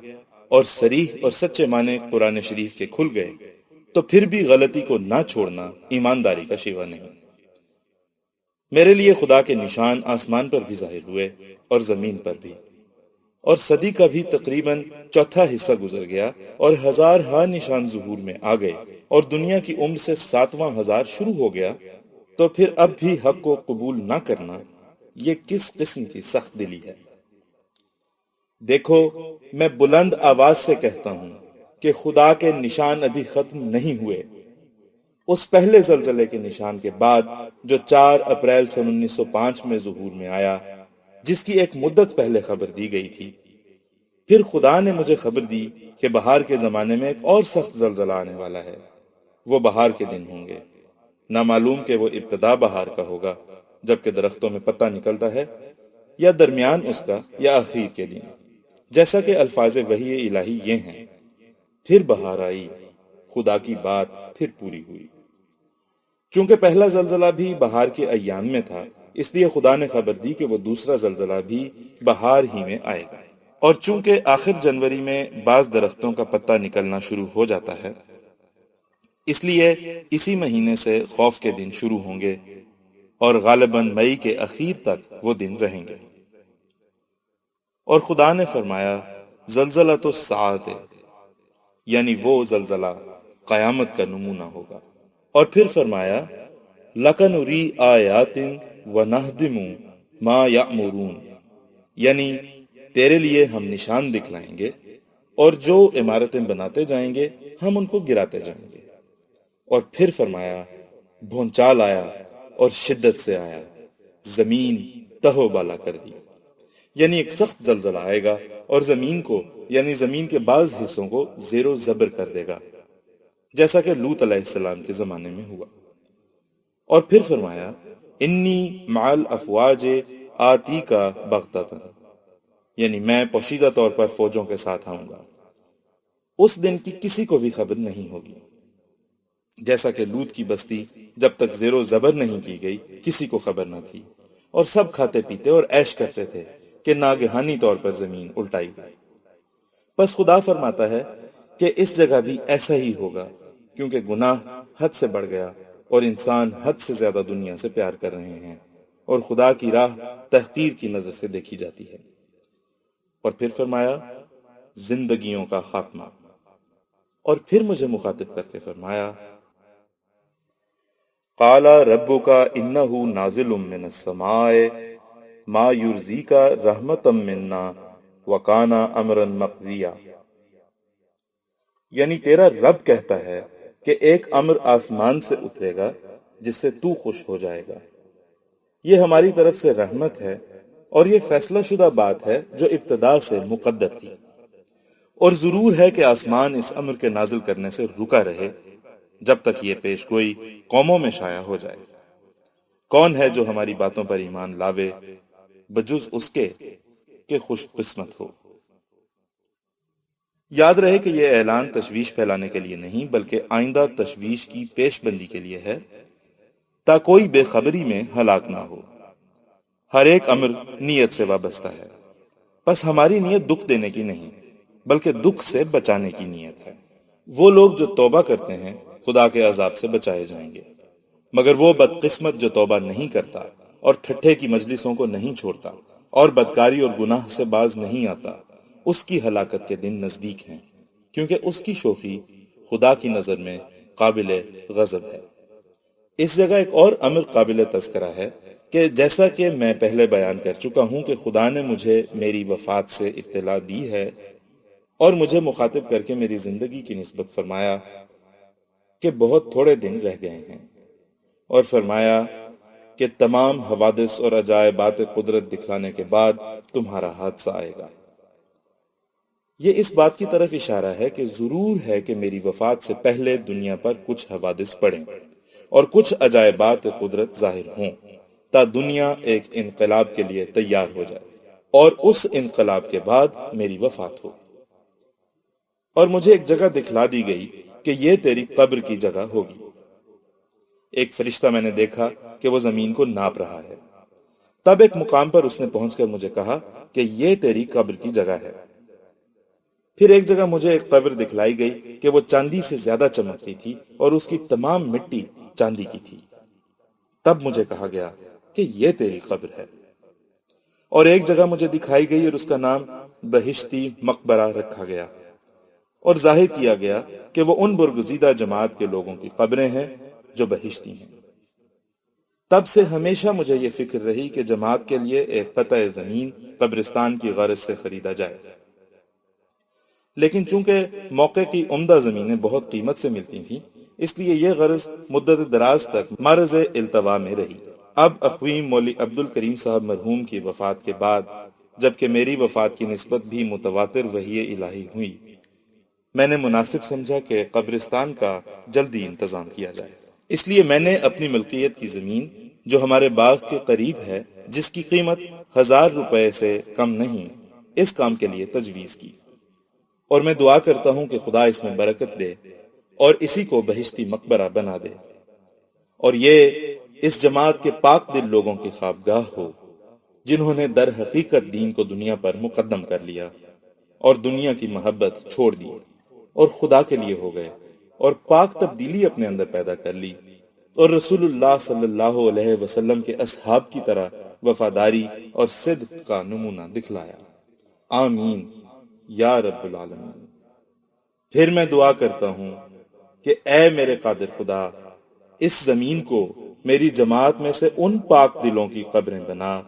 اور صریح اور سچے معنی قرآن شریف کے کھل گئے تو پھر بھی غلطی کو نہ چھوڑنا ایمانداری کا شیوا نہیں۔ میرے لیے خدا کے نشان آسمان پر بھی ظاہر ہوئے اور زمین پر بھی، اور صدی کا بھی تقریباً چوتھا حصہ گزر گیا اور ہزار ہا نشان ظہور میں آ گئے اور دنیا کی عمر سے 7واں ہزار شروع ہو گیا، تو پھر اب بھی حق کو قبول نہ کرنا یہ کس قسم کی سخت دلی ہے؟ دیکھو میں بلند آواز سے کہتا ہوں کہ خدا کے نشان ابھی ختم نہیں ہوئے۔ اس پہلے زلزلے کے نشان کے بعد جو 4 اپریل سن 1905 میں ظہور میں آیا، جس کی ایک مدت پہلے خبر دی گئی تھی، پھر خدا نے مجھے خبر دی کہ بہار کے زمانے میں ایک اور سخت زلزلہ آنے والا ہے۔ وہ بہار کے دن ہوں گے، نہ معلوم کہ وہ ابتدا بہار کا ہوگا جبکہ درختوں میں پتا نکلتا ہے، یا درمیان اس کا، یا آخر کے دن، جیسا کہ الفاظ وحی الہی یہ ہیں: پھر بہار آئی، خدا کی بات پھر پوری ہوئی۔ چونکہ پہلا زلزلہ بھی بہار کے ایام میں تھا، اس لیے خدا نے خبر دی کہ وہ دوسرا زلزلہ بھی بہار ہی میں آئے گا، اور چونکہ آخر جنوری میں بعض درختوں کا پتا نکلنا شروع ہو جاتا ہے، اس لیے اسی مہینے سے خوف کے دن شروع ہوں گے اور غالباً مئی کے اخیر تک وہ دن رہیں گے۔ اور خدا نے فرمایا زلزلۃ الساعۃ، یعنی وہ زلزلہ قیامت کا نمونہ ہوگا۔ اور پھر فرمایا لَقَنُرِی آیَاتٍ وَنَہْدِمُ مَا یَأْمُرُونَ، یعنی تیرے لیے ہم نشان دکھلائیں گے اور جو عمارتیں بناتے جائیں گے ہم ان کو گراتے جائیں گے۔ اور پھر فرمایا بھونچال آیا اور شدت سے آیا، زمین تہو بالا کر دی، یعنی ایک سخت زلزلہ آئے گا اور زمین کو، یعنی زمین کے بعض حصوں کو زیر و زبر کر دے گا، جیسا کہ لوط علیہ السلام کے زمانے میں ہوا۔ اور پھر فرمایا انی مع الافواج آتی کا بغتۃ، یعنی میں پوشیدہ طور پر فوجوں کے ساتھ آؤں گا۔ اس دن کی کسی کو بھی خبر نہیں ہوگی، جیسا کہ لوط کی بستی جب تک زیر و زبر نہیں کی گئی کسی کو خبر نہ تھی، اور سب کھاتے پیتے اور عیش کرتے تھے کہ ناگہانی طور پر زمین الٹائی گئی۔ بس خدا فرماتا ہے کہ اس جگہ بھی ایسا ہی ہوگا، کیونکہ گناہ حد سے بڑھ گیا اور انسان حد سے زیادہ دنیا سے پیار کر رہے ہیں، اور خدا کی راہ تحقیر کی نظر سے دیکھی جاتی ہے۔ اور پھر فرمایا زندگیوں کا خاتمہ، اور پھر مجھے مخاطب کر کے فرمایا قال ربک انہ نازل من السماء ما یرزیک رحمتا منا وکان امرا مقضیا، یعنی تیرا رب کہتا ہے کہ ایک امر آسمان سے اترے گا جس سے تو خوش ہو جائے گا، یہ ہماری طرف سے رحمت ہے اور یہ فیصلہ شدہ بات ہے جو ابتدا سے مقدر تھی، اور ضرور ہے کہ آسمان اس امر کے نازل کرنے سے رکا رہے جب تک یہ پیش گوئی قوموں میں شائع ہو جائے۔ کون ہے جو ہماری باتوں پر ایمان لاوے بجز اس کے کہ خوش قسمت ہو۔ یاد رہے کہ یہ اعلان تشویش پھیلانے کے لیے نہیں بلکہ آئندہ تشویش کی پیش بندی کے لیے ہے، تا کوئی بے خبری میں ہلاک نہ ہو۔ ہر ایک امر نیت سے وابستہ ہے، بس ہماری نیت دکھ دینے کی نہیں بلکہ دکھ سے بچانے کی نیت ہے۔ وہ لوگ جو توبہ کرتے ہیں خدا کے عذاب سے بچائے جائیں گے، مگر وہ بدقسمت جو توبہ نہیں کرتا اور ٹھٹھے کی مجلسوں کو نہیں چھوڑتا اور بدکاری اور گناہ سے باز نہیں آتا، اس کی ہلاکت کے دن نزدیک ہیں، کیونکہ اس کی شوخی خدا کی نظر میں قابل غضب ہے۔ اس جگہ ایک اور امر قابل تذکرہ ہے کہ جیسا کہ میں پہلے بیان کر چکا ہوں کہ خدا نے مجھے میری وفات سے اطلاع دی ہے اور مجھے مخاطب کر کے میری زندگی کی نسبت فرمایا کہ بہت تھوڑے دن رہ گئے ہیں، اور فرمایا کہ تمام حوادث اور عجائبات قدرت دکھلانے کے بعد تمہارا حادثہ آئے گا۔ یہ اس بات کی طرف اشارہ ہے کہ ضرور ہے کہ میری وفات سے پہلے دنیا پر کچھ حوادث پڑیں اور کچھ عجائبات قدرت ظاہر ہوں، تا دنیا ایک انقلاب کے لیے تیار ہو جائے، اور اس انقلاب کے بعد میری وفات ہو۔ اور مجھے ایک جگہ دکھلا دی گئی کہ یہ تیری قبر کی جگہ ہوگی۔ ایک فرشتہ میں نے دیکھا کہ وہ زمین کو ناپ رہا ہے۔ تب ایک مقام پر اس نے پہنچ کر مجھے کہا کہ یہ تیری قبر کی جگہ ہے۔ پھر ایک جگہ مجھے ایک قبر دکھلائی گئی کہ وہ چاندی سے زیادہ چمکتی تھی اور اس کی تمام مٹی چاندی کی تھی۔ تب مجھے کہا گیا کہ یہ تیری قبر ہے۔ اور ایک جگہ مجھے دکھائی گئی اور اس کا نام بہشتی مقبرہ رکھا گیا، اور ظاہر کیا گیا کہ وہ ان برگزیدہ جماعت کے لوگوں کی قبریں ہیں جو بہشتی ہیں۔ تب سے ہمیشہ مجھے یہ فکر رہی کہ جماعت کے لیے ایک قطع زمین قبرستان کی غرض سے خریدا جائے، لیکن چونکہ موقع کی عمدہ زمینیں بہت قیمت سے ملتی تھیں، اس لیے یہ غرض مدت دراز تک معرض التوا میں رہی۔ اب اخویم مولوی عبدالکریم صاحب مرحوم کی وفات کے بعد، جبکہ میری وفات کی نسبت بھی متواتر وحی الہی ہوئی، میں نے مناسب سمجھا کہ قبرستان کا جلدی انتظام کیا جائے۔ اس لیے میں نے اپنی ملکیت کی زمین جو ہمارے باغ کے قریب ہے، جس کی قیمت 1000 روپے سے کم نہیں، اس کام کے لیے تجویز کی، اور میں دعا کرتا ہوں کہ خدا اس میں برکت دے اور اسی کو بہشتی مقبرہ بنا دے، اور یہ اس جماعت کے پاک دل لوگوں کی خوابگاہ ہو جنہوں نے در حقیقت دین کو دنیا پر مقدم کر لیا اور دنیا کی محبت چھوڑ دی اور خدا کے لیے ہو گئے، اور پاک تبدیلی اپنے اندر پیدا کر لی، اور رسول اللہ صلی اللہ علیہ وسلم کے اصحاب کی طرح وفاداری اور صدق کا نمونہ دکھلایا۔ آمین یا رب العالمین۔ پھر میں دعا کرتا ہوں کہ اے میرے قادر خدا، اس زمین کو میری جماعت میں سے ان پاک دلوں کی قبریں بنا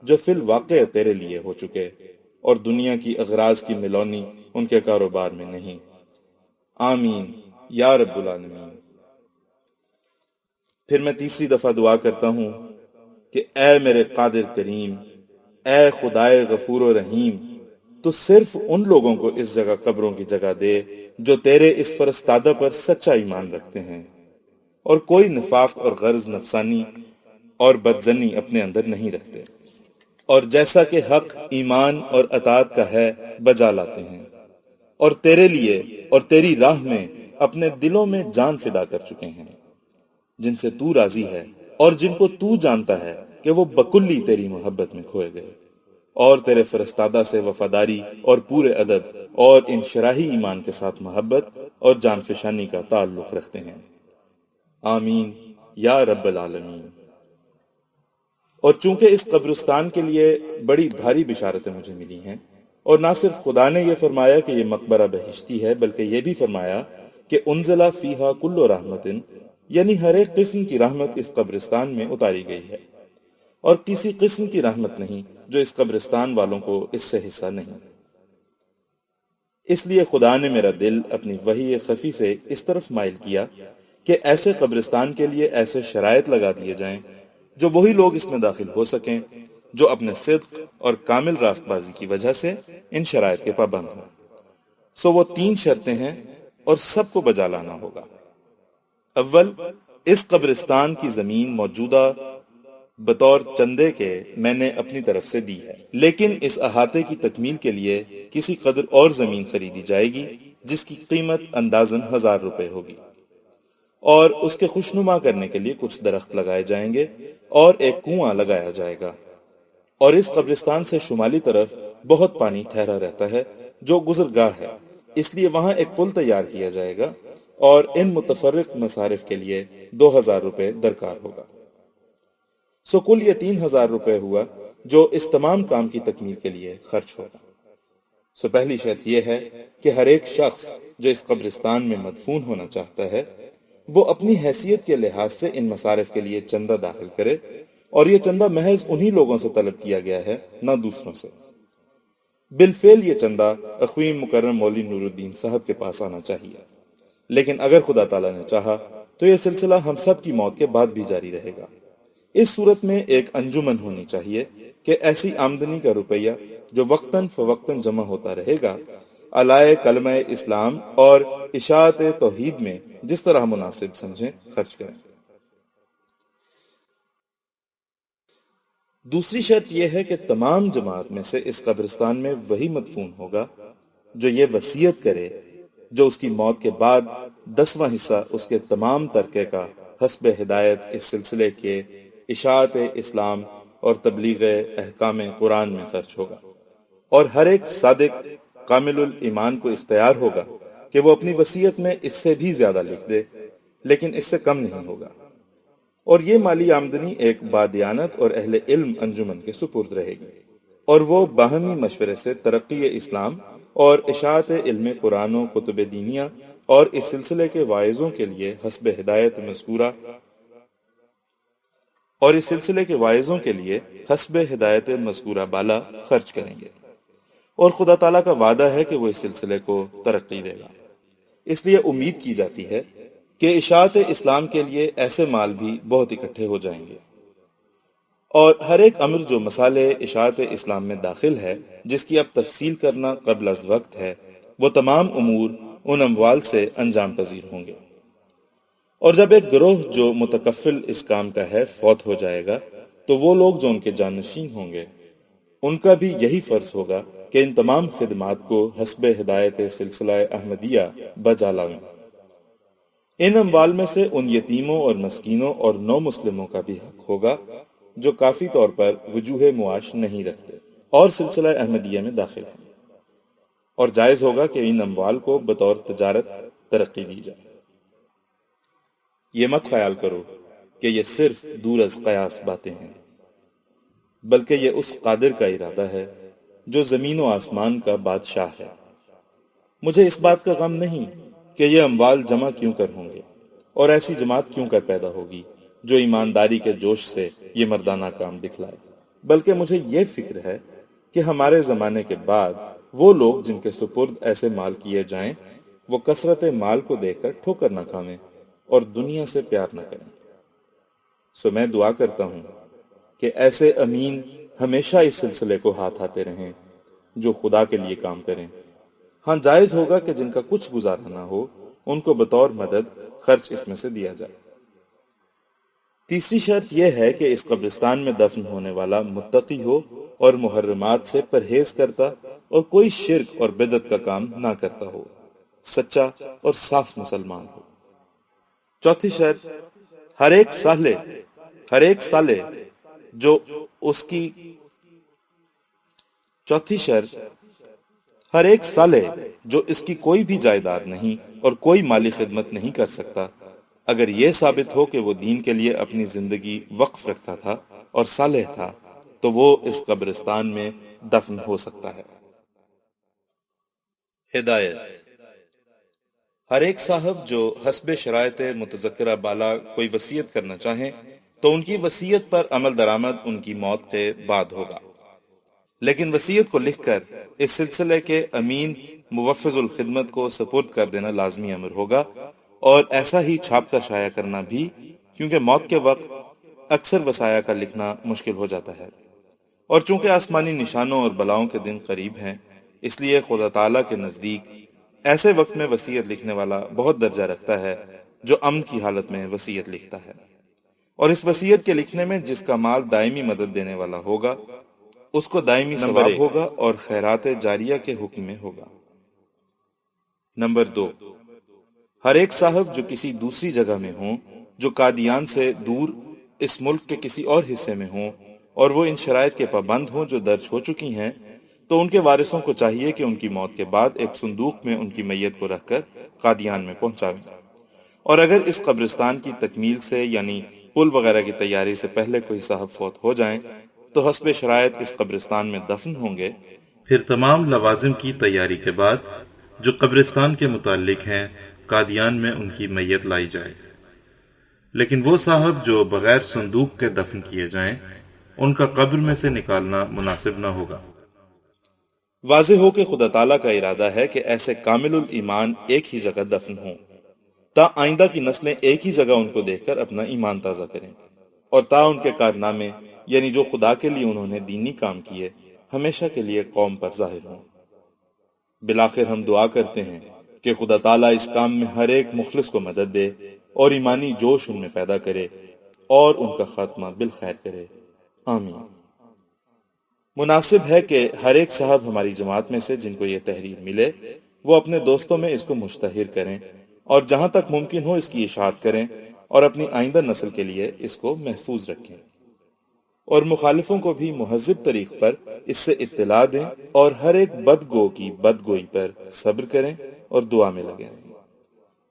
جو فی الواقع تیرے لیے ہو چکے، اور دنیا کی اغراض کی ملونی ان کے کاروبار میں نہیں۔ آمین یا رب العالمین۔ پھر میں تیسری دفعہ دعا کرتا ہوں کہ اے میرے قادر کریم، اے خدائے غفور و رحیم، تو صرف ان لوگوں کو اس جگہ قبروں کی جگہ دے جو تیرے اس فرستادہ پر سچا ایمان رکھتے ہیں، اور کوئی نفاق اور غرض نفسانی اور بدزنی اپنے اندر نہیں رکھتے، اور جیسا کہ حق ایمان اور اطاعت کا ہے بجا لاتے ہیں، اور تیرے لیے اور تیری راہ میں اپنے دلوں میں جان فدا کر چکے ہیں، جن سے تو راضی ہے اور جن کو تو جانتا ہے کہ وہ بکلی تیری محبت میں کھوئے گئے، اور تیرے فرستادہ سے وفاداری اور پورے ادب اور انشراحی ایمان کے ساتھ محبت اور جان فشانی کا تعلق رکھتے ہیں۔ آمین یا رب العالمین۔ اور چونکہ اس قبرستان کے لیے بڑی بھاری بشارتیں مجھے ملی ہیں، اور نہ صرف خدا نے یہ فرمایا کہ یہ مقبرہ بہشتی ہے، بلکہ یہ بھی فرمایا کہ انزلہ فیہا کل رحمت، یعنی ہر ایک قسم کی رحمت اس قبرستان میں اتاری گئی ہے، اور کسی قسم کی رحمت نہیں جو اس قبرستان والوں کو اس سے حصہ نہیں۔ اس لیے خدا نے میرا دل اپنی وحی خفی سے اس طرف مائل کیا کہ ایسے قبرستان کے لیے ایسے شرائط لگا دیے جائیں جو وہی لوگ اس میں داخل ہو سکیں جو اپنے صدق اور کامل راست بازی کی وجہ سے ان شرائط کے پابند ہوں۔ سو وہ 3 شرطیں ہیں اور سب کو بجا لانا ہوگا۔ اول، اس قبرستان کی زمین موجودہ بطور چندے کے میں نے اپنی طرف سے دی ہے، لیکن اس احاطے کی تکمیل کے لیے کسی قدر اور زمین خریدی جائے گی جس کی قیمت اندازاً 1000 روپے ہوگی، اور اس کے خوشنما کرنے کے لیے کچھ درخت لگائے جائیں گے اور ایک کنواں لگایا جائے گا، اور اس قبرستان سے شمالی طرف بہت پانی ٹھہرا رہتا ہے جو گزرگاہ ہے، اس لیے وہاں ایک پل تیار کیا جائے گا، اور ان متفرق مصارف کے لیے 2000 روپے درکار ہوگا۔ سو کل یہ 3000 روپے ہوا جو اس تمام کام کی تکمیل کے لیے خرچ ہوگا۔ سو پہلی شرط یہ ہے کہ ہر ایک شخص جو اس قبرستان میں مدفون ہونا چاہتا ہے وہ اپنی حیثیت کے لحاظ سے ان مصارف کے لیے چندہ داخل کرے، اور یہ چندہ محض انہی لوگوں سے طلب کیا گیا ہے، نہ دوسروں سے۔ بالفعل یہ چندہ اخویم مکرم مولوی نور الدین صاحب کے پاس آنا چاہیے، لیکن اگر خدا تعالیٰ نے چاہا تو یہ سلسلہ ہم سب کی موت کے بعد بھی جاری رہے گا۔ اس صورت میں ایک انجمن ہونی چاہیے کہ ایسی آمدنی کا روپیہ جو وقتاً فوقتاً جمع ہوتا رہے گا، علائے کلمہ اسلام اور اشاعت توحید میں جس طرح مناسب سمجھیں خرچ کریں۔ دوسری شرط یہ ہے کہ تمام جماعت میں سے اس قبرستان میں وہی مدفون ہوگا جو یہ وصیت کرے جو اس کی موت کے بعد 10واں حصہ اس کے تمام ترکے کا حسب ہدایت اس سلسلے کے اشاعت اسلام اور تبلیغ احکام قرآن میں خرچ ہوگا، اور ہر ایک صادق کامل الایمان کو اختیار ہوگا کہ وہ اپنی وصیت میں اس سے بھی زیادہ لکھ دے، لیکن اس سے کم نہیں ہوگا، اور یہ مالی آمدنی ایک بادیانت اور اہل علم انجمن کے سپرد رہے گی، اور وہ باہمی مشورے سے ترقی اسلام اور اشاعت علم قرآن و کتب دینیہ اور اس سلسلے کے واعظوں کے لیے حسب ہدایت مذکورہ بالا خرچ کریں گے، اور خدا تعالیٰ کا وعدہ ہے کہ وہ اس سلسلے کو ترقی دے گا۔ اس لیے امید کی جاتی ہے کہ اشاعت اسلام کے لیے ایسے مال بھی بہت اکٹھے ہو جائیں گے، اور ہر ایک امر جو مصالح اشاعت اسلام میں داخل ہے، جس کی اب تفصیل کرنا قبل از وقت ہے، وہ تمام امور ان اموال سے انجام پذیر ہوں گے۔ اور جب ایک گروہ جو متکفل اس کام کا ہے فوت ہو جائے گا تو وہ لوگ جو ان کے جانشین ہوں گے ان کا بھی یہی فرض ہوگا کہ ان تمام خدمات کو حسب ہدایت سلسلہ احمدیہ بجا لائیں۔ ان اموال میں سے ان یتیموں اور مسکینوں اور نو مسلموں کا بھی حق ہوگا جو کافی طور پر وجوہ معاش نہیں رکھتے اور سلسلہ احمدیہ میں داخل ہیں، اور جائز ہوگا کہ ان اموال کو بطور تجارت ترقی دی جائے۔ یہ مت خیال کرو کہ یہ صرف دور از قیاس باتیں ہیں، بلکہ یہ اس قادر کا ارادہ ہے جو زمین و آسمان کا بادشاہ ہے۔ مجھے اس بات کا غم نہیں کہ یہ اموال جمع کیوں کر ہوں گے اور ایسی جماعت کیوں کر پیدا ہوگی جو ایمانداری کے جوش سے یہ مردانہ کام دکھلائے، بلکہ مجھے یہ فکر ہے کہ ہمارے زمانے کے بعد وہ لوگ جن کے سپرد ایسے مال کیے جائیں وہ کثرت مال کو دیکھ کر ٹھوکر نہ کھائیں اور دنیا سے پیار نہ کریں۔ سو میں دعا کرتا ہوں کہ ایسے امین ہمیشہ اس سلسلے کو ہاتھ آتے رہیں جو خدا کے لیے کام کریں۔ ہاں جائز ہوگا کہ جن کا کچھ گزارا نہ ہو ان کو بطور مدد خرچ اس میں سے دیا جائے۔ تیسری شرط یہ ہے کہ اس قبرستان میں دفن ہونے والا متقی ہو اور محرمات سے پرہیز کرتا اور کوئی شرک اور بدعت کا کام نہ کرتا ہو، سچا اور صاف مسلمان ہو۔ چوتھی شرط، ہر ایک صالح جو اس کی کوئی بھی جائیداد نہیں اور کوئی مالی خدمت نہیں کر سکتا، اگر یہ ثابت ہو کہ وہ دین کے لیے اپنی زندگی وقف رکھتا تھا اور صالح تھا تو وہ اس قبرستان میں دفن ہو سکتا ہے۔ ہدایت: ہر ایک صاحب جو حسب شرائط متذکرہ بالا کوئی وصیت کرنا چاہیں تو ان کی وصیت پر عمل درآمد ان کی موت کے بعد ہوگا، لیکن وصیت کو لکھ کر اس سلسلے کے امین موفظ الخدمت کو سپرد کر دینا لازمی امر ہوگا، اور ایسا ہی چھاپ کر شائع کرنا بھی، کیونکہ موت کے وقت اکثر وصایا کا لکھنا مشکل ہو جاتا ہے، اور چونکہ آسمانی نشانوں اور بلاؤں کے دن قریب ہیں، اس لیے خدا تعالیٰ کے نزدیک ایسے وقت میں وصیت لکھنے والا بہت درجہ رکھتا ہے جو امن کی حالت میں وصیت لکھتا ہے، اور اس وصیت کے لکھنے میں جس کا مال دائمی مدد دینے والا ہوگا اس کو دائمی ثواب ہوگا اور خیرات جاریہ کے حکم میں ہوگا۔ نمبر 2، ہر ایک صاحب جو کسی دوسری جگہ میں ہوں جو قادیان سے دور اس ملک کے کسی اور حصے میں ہوں اور وہ ان شرائط کے پابند ہوں جو درج ہو چکی ہیں، تو ان کے وارثوں کو چاہیے کہ ان کی موت کے بعد ایک صندوق میں ان کی میت کو رکھ کر قادیان میں پہنچائیں، اور اگر اس قبرستان کی تکمیل سے یعنی پل وغیرہ کی تیاری سے پہلے کوئی صاحب فوت ہو جائیں تو حسب شرائط اس قبرستان میں دفن ہوں گے۔ پھر تمام لوازم کی تیاری کے بعد جو قبرستان کے متعلق ہیں قادیان میں ان کی میت لائی جائے، لیکن وہ صاحب جو بغیر صندوق کے دفن کیے جائیں ان کا قبر میں سے نکالنا مناسب نہ ہوگا۔ واضح ہو کہ خدا تعالیٰ کا ارادہ ہے کہ ایسے کامل الایمان ایک ہی جگہ دفن ہوں تا آئندہ کی نسلیں ایک ہی جگہ ان کو دیکھ کر اپنا ایمان تازہ کریں، اور تا ان کے کارنامے یعنی جو خدا کے لیے انہوں نے دینی کام کیے ہمیشہ کے لیے قوم پر ظاہر ہوں۔ بالآخر ہم دعا کرتے ہیں کہ خدا تعالیٰ اس کام میں ہر ایک مخلص کو مدد دے اور ایمانی جوش ان میں پیدا کرے اور ان کا خاتمہ بالخیر کرے، آمین۔ مناسب ہے کہ ہر ایک صاحب ہماری جماعت میں سے جن کو یہ تحریر ملے وہ اپنے دوستوں میں اس کو مشتہر کریں اور جہاں تک ممکن ہو اس کی اشاعت کریں اور اپنی آئندہ نسل کے لیے اس کو محفوظ رکھیں، اور مخالفوں کو بھی مہذب طریق پر اس سے اطلاع دیں اور ہر ایک بدگو کی بدگوئی پر صبر کریں اور دعا میں لگیں۔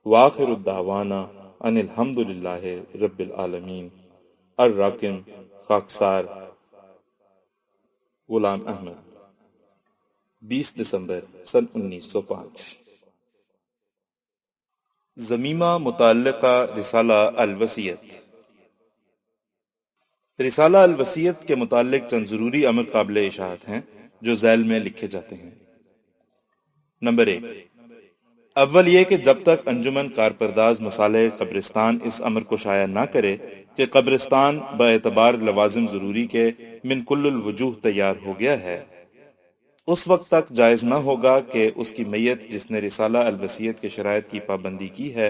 وآخر الدعوانا ان الحمد للہ رب العالمین۔ الراکم خاکسار غلام احمد، 20 دسمبر سن 1905۔ ضمیمہ متعلقہ رسالہ الوصیت۔ رسالہ الوصیت کے متعلق چند ضروری امر قابل اشاعت ہیں جو ذیل میں لکھے جاتے ہیں۔ نمبر 1، اول یہ کہ جب تک انجمن کارپرداز مصالح قبرستان اس امر کو شائع نہ کرے کہ قبرستان باعتبار لوازم ضروری کے من کل الوجوہ تیار ہو گیا ہے، اس وقت تک جائز نہ ہوگا کہ اس کی میت جس نے رسالہ الوصیت کے شرائط کی پابندی کی ہے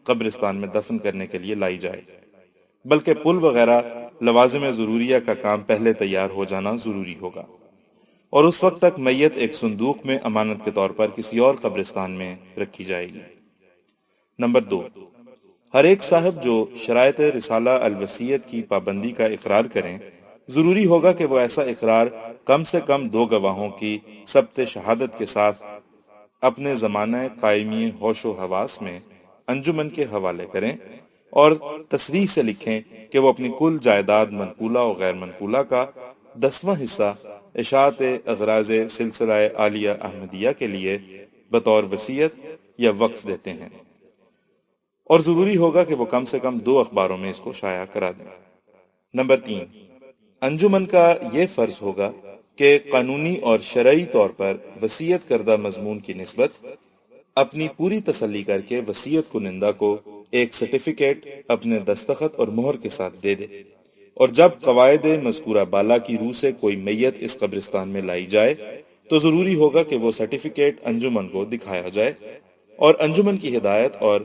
قبرستان میں دفن کرنے کے لیے لائی جائے، بلکہ پل وغیرہ لوازم ضروریہ کا کام پہلے تیار ہو جانا ضروری ہوگا، اور اس وقت تک میت ایک صندوق میں امانت کے طور پر کسی اور قبرستان میں رکھی جائے گی۔ نمبر 2، ہر ایک صاحب جو شرائط رسالہ الوصیت کی پابندی کا اقرار کریں، ضروری ہوگا کہ وہ ایسا اقرار کم سے کم 2 گواہوں کی ثبت شہادت کے ساتھ اپنے زمانہ قائمی ہوش و حواس میں انجمن کے حوالے کریں اور تصریح سے لکھیں کہ وہ اپنی کل جائیداد منقولہ و غیر منقولہ کا 10واں حصہ اشاعت اغراض سلسلہ عالیہ احمدیہ کے لیے بطور وصیت یا وقف دیتے ہیں، اور ضروری ہوگا کہ وہ کم سے کم 2 اخباروں میں اس کو شائع کرا دیں۔ نمبر 3، انجمن کا یہ فرض ہوگا کہ قانونی اور شرعی طور پر وصیت کردہ مضمون کی نسبت اپنی پوری تسلی کر کے وصیت کنندہ کو ایک سرٹیفکیٹ اپنے دستخط اور مہر کے ساتھ دے دے، اور جب قواعد مذکورہ بالا کی روح سے کوئی میت اس قبرستان میں لائی جائے تو ضروری ہوگا کہ وہ سرٹیفکیٹ انجمن کو دکھایا جائے، اور انجمن کی ہدایت اور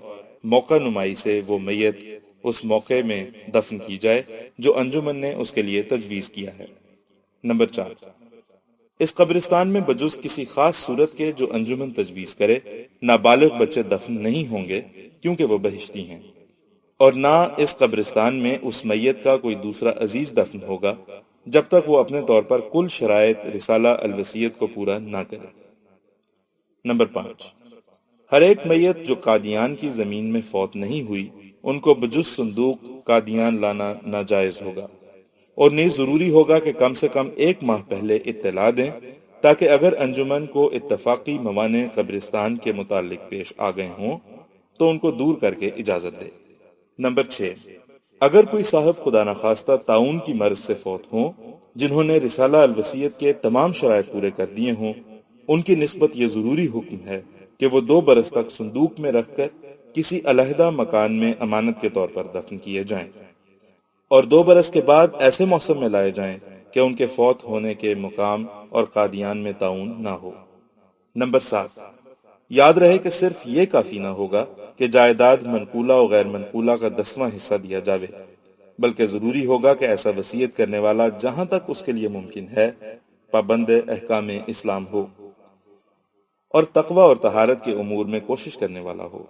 موقع نمائی سے وہ میت اس موقع میں دفن کی جائے جو انجمن نے اس کے لیے تجویز کیا ہے۔ نمبر 4، اس قبرستان میں بجز کسی خاص صورت کے جو انجمن تجویز کرے نابالغ بچے دفن نہیں ہوں گے کیونکہ وہ بہشتی ہیں، اور نہ اس قبرستان میں اس میت کا کوئی دوسرا عزیز دفن ہوگا جب تک وہ اپنے طور پر کل شرائط رسالہ الوصیت کو پورا نہ کرے۔ نمبر 5، ہر ایک میت جو قادیان کی زمین میں فوت نہیں ہوئی ان کو بجز صندوق قادیان لانا ناجائز ہوگا، اور نیز ضروری ہوگا کہ کم سے کم 1 ماہ پہلے اطلاع دیں تاکہ اگر انجمن کو اتفاقی موانع قبرستان کے متعلق پیش آ گئے ہوں تو ان کو دور کر کے اجازت دے۔ نمبر 6، اگر کوئی صاحب خدا نخواستہ طاعون کی مرض سے فوت ہوں جنہوں نے رسالہ الوصیت کے تمام شرائط پورے کر دیے ہوں، ان کی نسبت یہ ضروری حکم ہے کہ وہ 2 برس تک صندوق میں رکھ کر کسی علیحدہ مکان میں امانت کے طور پر دفن کیے جائیں، اور 2 برس کے بعد ایسے موسم میں لائے جائیں کہ ان کے فوت ہونے کے مقام اور قادیان میں طاعون نہ ہو۔ نمبر 7، یاد رہے کہ صرف یہ کافی نہ ہوگا کہ جائیداد منقولہ و غیر منقولہ کا 10واں حصہ دیا جاوے، بلکہ ضروری ہوگا کہ ایسا وصیت کرنے والا جہاں تک اس کے لیے ممکن ہے پابند احکام اسلام ہو اور تقوی اور طہارت کے امور میں کوشش کرنے والا ہو،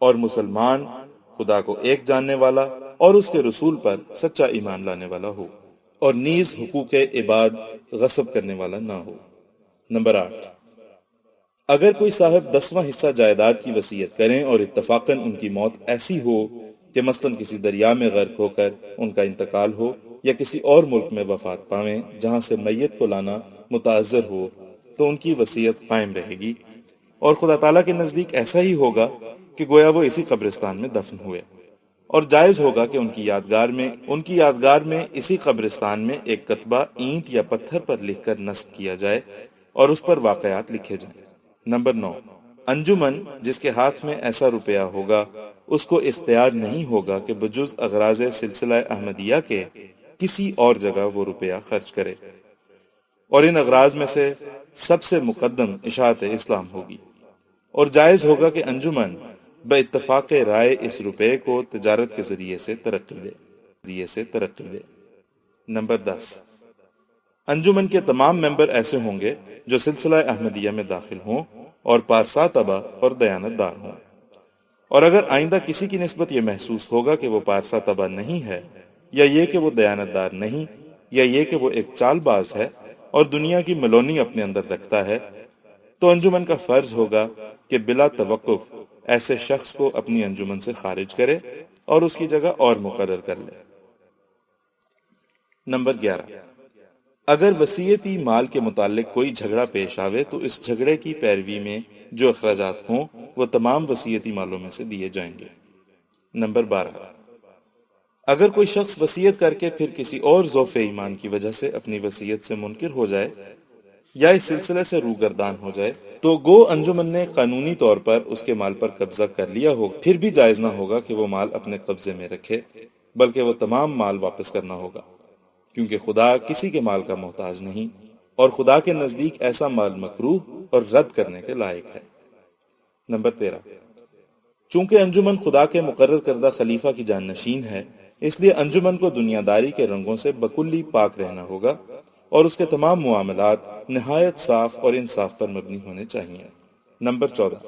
اور مسلمان، خدا کو ایک جاننے والا اور اس کے رسول پر سچا ایمان لانے والا ہو، اور نیز حقوق عباد غصب کرنے والا نہ ہو۔ نمبر 8، اگر کوئی صاحب 10واں حصہ جائیداد کی وصیت کریں اور اتفاقاً ان کی موت ایسی ہو کہ مثلاً کسی دریا میں غرق ہو کر ان کا انتقال ہو یا کسی اور ملک میں وفات پاویں جہاں سے میت کو لانا متعذر ہو، تو ان کی وصیت قائم رہے گی، اور خدا تعالیٰ کے نزدیک ایسا ہی ہوگا کہ گویا وہ اسی قبرستان میں دفن ہوئے، اور جائز ہوگا کہ ان کی یادگار میں اسی قبرستان میں ایک کتبہ اینٹ یا پتھر پر لکھ کر نصب کیا جائے اور اس پر واقعات لکھے جائیں۔ نمبر 9، انجمن جس کے ہاتھ میں ایسا روپیہ ہوگا اس کو اختیار نہیں ہوگا کہ بجز اغراض سلسلہ احمدیہ کے کسی اور جگہ وہ روپیہ خرچ کرے، اور ان اغراض میں سے سب سے مقدم اشاعت اسلام ہوگی، اور جائز ہوگا کہ انجمن بے اتفاق رائے اس روپے کو تجارت کے ذریعے سے ترقی دے۔ نمبر 10، انجمن کے تمام ممبر ایسے ہوں گے جو سلسلہ احمدیہ میں داخل ہوں اور پارسا طبع اور دیانت دار ہوں، اور اگر آئندہ کسی کی نسبت یہ محسوس ہوگا کہ وہ پارسا طبع نہیں ہے، یا یہ کہ وہ دیانت دار نہیں، یا یہ کہ وہ ایک چال باز ہے اور دنیا کی ملونی اپنے اندر رکھتا ہے، تو انجمن کا فرض ہوگا کہ بلا توقف ایسے شخص کو اپنی انجمن سے خارج کرے اور اس کی جگہ اور مقرر کر لے۔ نمبر 11، اگر وصیتی مال کے متعلق کوئی جھگڑا پیش آوے تو اس جھگڑے کی پیروی میں جو اخراجات ہوں وہ تمام وصیتی مالوں میں سے دیے جائیں گے۔ نمبر 12، اگر کوئی شخص وصیت کر کے پھر کسی اور ضعف ایمان کی وجہ سے اپنی وصیت سے منکر ہو جائے یا اس سلسلے سے روگردان ہو جائے تو گو انجمن نے قانونی طور پر اس کے مال پر قبضہ کر لیا ہوگا، پھر بھی جائز نہ ہوگا کہ وہ مال اپنے قبضے میں رکھے، بلکہ وہ تمام مال واپس کرنا ہوگا، کیونکہ خدا کسی کے مال کا محتاج نہیں، اور خدا کے نزدیک ایسا مال مکروہ اور رد کرنے کے لائق ہے۔ نمبر 13، چونکہ انجمن خدا کے مقرر کردہ خلیفہ کی جانشین ہے، اس لیے انجمن کو دنیا داری کے رنگوں سے بکلی پاک رہنا ہوگا، اور اس کے تمام معاملات نہایت صاف اور انصاف پر مبنی ہونے چاہیے۔ نمبر 14،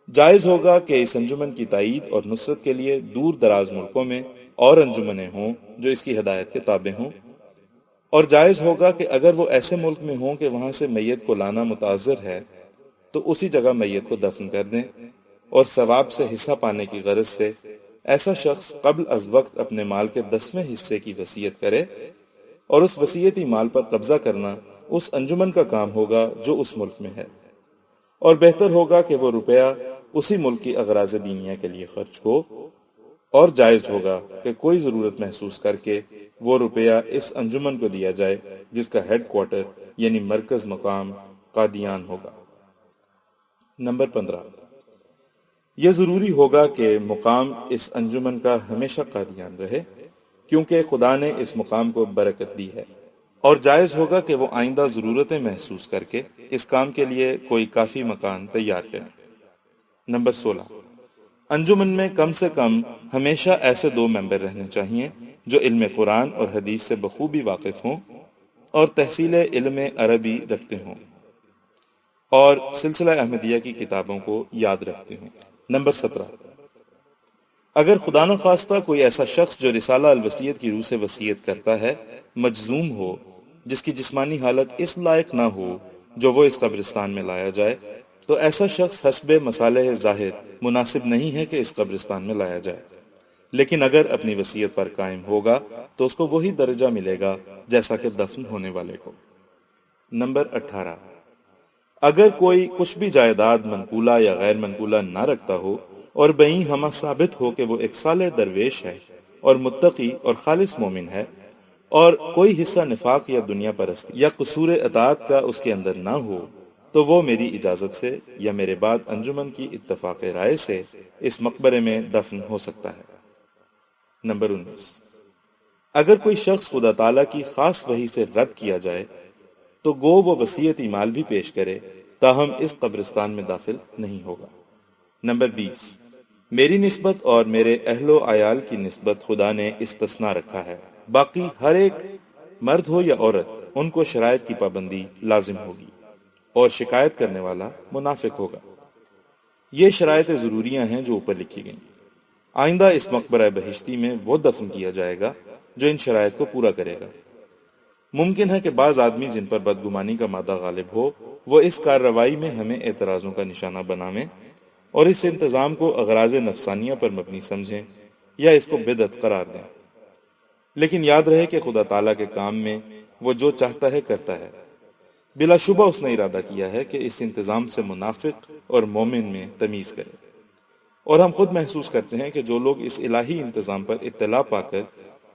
جائز ہوگا کہ اس انجمن کی تائید اور نصرت کے لیے دور دراز ملکوں میں اور انجمنیں ہوں جو اس کی ہدایت کے تابع ہوں، اور جائز ہوگا کہ اگر وہ ایسے ملک میں ہوں کہ وہاں سے میت کو لانا متعذر ہے تو اسی جگہ میت کو دفن کر دیں، اور ثواب سے حصہ پانے کی غرض سے ایسا شخص قبل از وقت اپنے مال کے 10ویں حصے کی وصیت کرے، اور اس وصیتی مال پر قبضہ کرنا اس انجمن کا کام ہوگا جو اس ملک میں ہے، اور بہتر ہوگا کہ وہ روپیہ اسی ملک کی اغراض دینیہ کے لیے خرچ ہو، اور جائز ہوگا کہ کوئی ضرورت محسوس کر کے وہ روپیہ اس انجمن کو دیا جائے جس کا ہیڈ کوارٹر یعنی مرکز مقام قادیان ہوگا۔ نمبر 15، یہ ضروری ہوگا کہ مقام اس انجمن کا ہمیشہ قادیان رہے، کیونکہ خدا نے اس مقام کو برکت دی ہے، اور جائز ہوگا کہ وہ آئندہ ضرورتیں محسوس کر کے اس کام کے لیے کوئی کافی مکان تیار کریں۔ نمبر 16، انجمن میں کم سے کم ہمیشہ ایسے 2 ممبر رہنے چاہیے جو علم قرآن اور حدیث سے بخوبی واقف ہوں اور تحصیل علم عربی رکھتے ہوں اور سلسلہ احمدیہ کی کتابوں کو یاد رکھتے ہوں۔ نمبر 17، اگر خدا نخواستہ کوئی ایسا شخص جو رسالہ الوصیت کی روح سے وصیت کرتا ہے مجزوم ہو، جس کی جسمانی حالت اس لائق نہ ہو جو وہ اس قبرستان میں لایا جائے، تو ایسا شخص حسب مصالح ظاہر مناسب نہیں ہے کہ اس قبرستان میں لایا جائے، لیکن اگر اپنی وصیت پر قائم ہوگا تو اس کو وہی درجہ ملے گا جیسا کہ دفن ہونے والے کو۔ نمبر 18، اگر کوئی کچھ بھی جائیداد منقولہ یا غیر منقولہ نہ رکھتا ہو اور بئیں ہمہ ثابت ہو کہ وہ ایک صالح درویش ہے اور متقی اور خالص مومن ہے، اور کوئی حصہ نفاق یا دنیا پرستی یا قصور اطاعت کا اس کے اندر نہ ہو، تو وہ میری اجازت سے یا میرے بعد انجمن کی اتفاق رائے سے اس مقبرے میں دفن ہو سکتا ہے۔ نمبر 19، اگر کوئی شخص خدا تعالیٰ کی خاص وحی سے رد کیا جائے تو گو وہ وصیتی مال بھی پیش کرے، تاہم اس قبرستان میں داخل نہیں ہوگا۔ نمبر 20، میری نسبت اور میرے اہل و عیال کی نسبت خدا نے استثناء رکھا ہے، باقی ہر ایک مرد ہو یا عورت ان کو شرائط کی پابندی لازم ہوگی، اور شکایت کرنے والا منافق ہوگا۔ یہ شرائط ضروریاں ہیں جو اوپر لکھی گئیں۔ آئندہ اس مقبرہ بہشتی میں وہ دفن کیا جائے گا جو ان شرائط کو پورا کرے گا۔ ممکن ہے کہ بعض آدمی جن پر بدگمانی کا مادہ غالب ہو وہ اس کارروائی میں ہمیں اعتراضوں کا نشانہ بنائیں اور اس انتظام کو اغراض نفسانیہ پر مبنی سمجھیں یا اس کو بدعت قرار دیں، لیکن یاد رہے کہ خدا تعالیٰ کے کام میں وہ جو چاہتا ہے کرتا ہے۔ بلا شبہ اس نے ارادہ کیا ہے کہ اس انتظام سے منافق اور مومن میں تمیز کرے، اور ہم خود محسوس کرتے ہیں کہ جو لوگ اس الہی انتظام پر اطلاع پا کر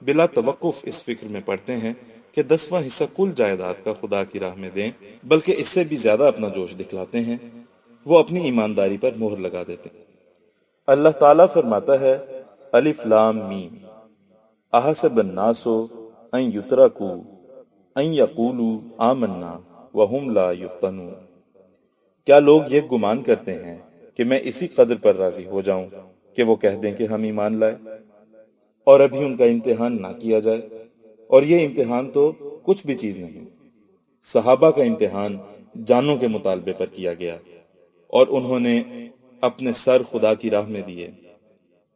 بلا توقف اس فکر میں پڑتے ہیں کہ 10واں حصہ کل جائیداد کا خدا کی راہ میں دیں، بلکہ اس سے بھی زیادہ اپنا جوش دکھلاتے ہیں، وہ اپنی ایمانداری پر مہر لگا دیتے ہیں۔ اللہ تعالیٰ فرماتا ہے الف لام میم احسب الناس ان یترکوا ان یقولوا آمنا وہم لا یفتنون، کیا لوگ یہ گمان کرتے ہیں کہ میں اسی قدر پر راضی ہو جاؤں کہ وہ کہہ دیں کہ ہم ایمان لائے اور ابھی ان کا امتحان نہ کیا جائے؟ اور یہ امتحان تو کچھ بھی چیز نہیں، صحابہ کا امتحان جانوں کے مطالبے پر کیا گیا اور انہوں نے اپنے سر خدا کی راہ میں دیے۔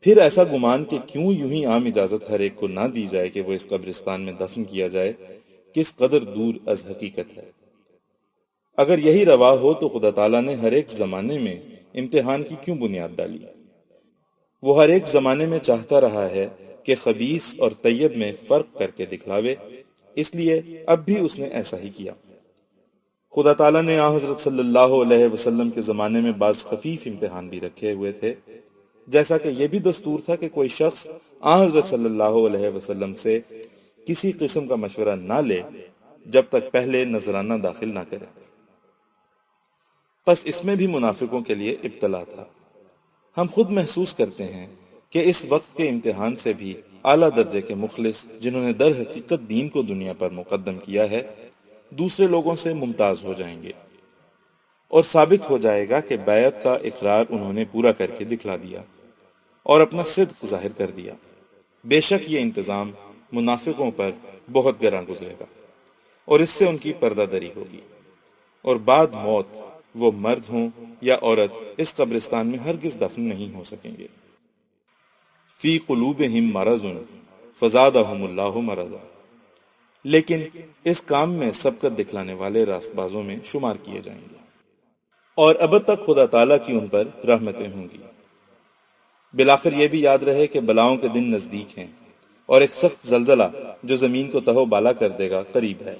پھر ایسا گمان کہ کیوں یوں ہی عام اجازت ہر ایک کو نہ دی جائے کہ وہ اس قبرستان میں دفن کیا جائے، کس قدر دور از حقیقت ہے۔ اگر یہی روا ہو تو خدا تعالیٰ نے ہر ایک زمانے میں امتحان کی کیوں بنیاد ڈالی؟ وہ ہر ایک زمانے میں چاہتا رہا ہے کہ خبیث اور طیب میں فرق کر کے دکھلاوے، اس لیے اب بھی اس نے ایسا ہی کیا۔ خدا تعالیٰ نے حضرت صلی اللہ علیہ وسلم کے زمانے میں بعض خفیف امتحان بھی رکھے ہوئے تھے، جیسا کہ یہ بھی دستور تھا کہ کوئی شخص حضرت صلی اللہ علیہ وسلم سے کسی قسم کا مشورہ نہ لے جب تک پہلے نذرانہ داخل نہ کرے۔ پس اس میں بھی منافقوں کے لیے ابتلا تھا۔ ہم خود محسوس کرتے ہیں کہ اس وقت کے امتحان سے بھی اعلیٰ درجے کے مخلص جنہوں نے در حقیقت دین کو دنیا پر مقدم کیا ہے، دوسرے لوگوں سے ممتاز ہو جائیں گے، اور ثابت ہو جائے گا کہ بیعت کا اقرار انہوں نے پورا کر کے دکھلا دیا اور اپنا صدق ظاہر کر دیا۔ بے شک یہ انتظام منافقوں پر بہت گراں گزرے گا، اور اس سے ان کی پردہ دری ہوگی، اور بعد موت وہ مرد ہوں یا عورت اس قبرستان میں ہرگز دفن نہیں ہو سکیں گے۔ فی قلوبہم مرض فزادہم اللہ مرضا، لیکن اس کام میں سبقت دکھلانے والے راست بازوں میں شمار کیے جائیں گے، اور ابد تک خدا تعالیٰ کی ان پر رحمتیں ہوں گی۔ بالآخر یہ بھی یاد رہے کہ بلاؤں کے دن نزدیک ہیں، اور ایک سخت زلزلہ جو زمین کو تہو بالا کر دے گا قریب ہے۔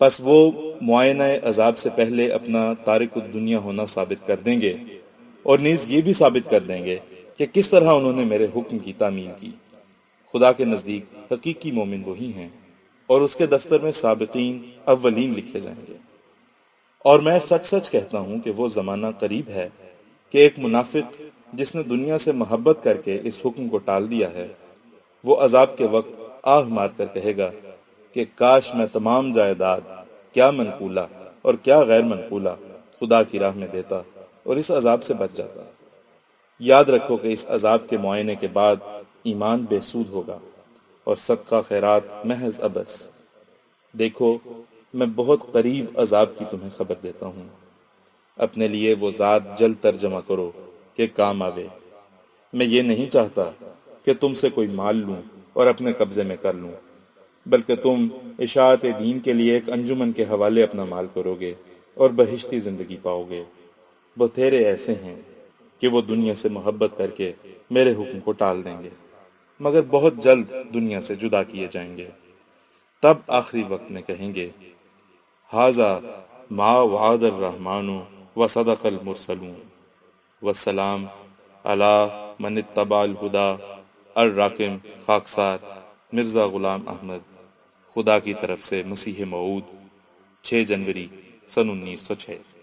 پس وہ معائنہ عذاب سے پہلے اپنا تارک الدنیا ہونا ثابت کر دیں گے، اور نیز یہ بھی ثابت کر دیں گے کہ کس طرح انہوں نے میرے حکم کی تعمیل کی۔ خدا کے نزدیک حقیقی مومن وہی ہیں، اور اس کے دفتر میں سابقین اولین لکھے جائیں گے۔ اور میں سچ سچ کہتا ہوں کہ وہ زمانہ قریب ہے کہ ایک منافق جس نے دنیا سے محبت کر کے اس حکم کو ٹال دیا ہے، وہ عذاب کے وقت آہ مار کر کہے گا کہ کاش میں تمام جائیداد، کیا منقولہ اور کیا غیر منقولہ، خدا کی راہ میں دیتا اور اس عذاب سے بچ جاتا۔ یاد رکھو کہ اس عذاب کے معائنے کے بعد ایمان بے سود ہوگا اور صدقہ خیرات محض عبث۔ دیکھو میں بہت قریب عذاب کی تمہیں خبر دیتا ہوں، اپنے لیے وہ ذات جلد ترجمہ کرو کہ کام آوے۔ میں یہ نہیں چاہتا کہ تم سے کوئی مال لوں اور اپنے قبضے میں کر لوں، بلکہ تم اشاعت دین کے لیے ایک انجمن کے حوالے اپنا مال کرو گے اور بہشتی زندگی پاؤ گے۔ بتھیرے ایسے ہیں کہ وہ دنیا سے محبت کر کے میرے حکم کو ٹال دیں گے، مگر بہت جلد دنیا سے جدا کیے جائیں گے۔ تب آخری وقت میں کہیں گے ھذا ما وعد الرحمن وصدق المرسلون والسلام علی من اتبع الہدی الراکم خاکسار مرزا غلام احمد۔ خدا کی طرف سے مسیح موعود 6 جنوری سن 1906۔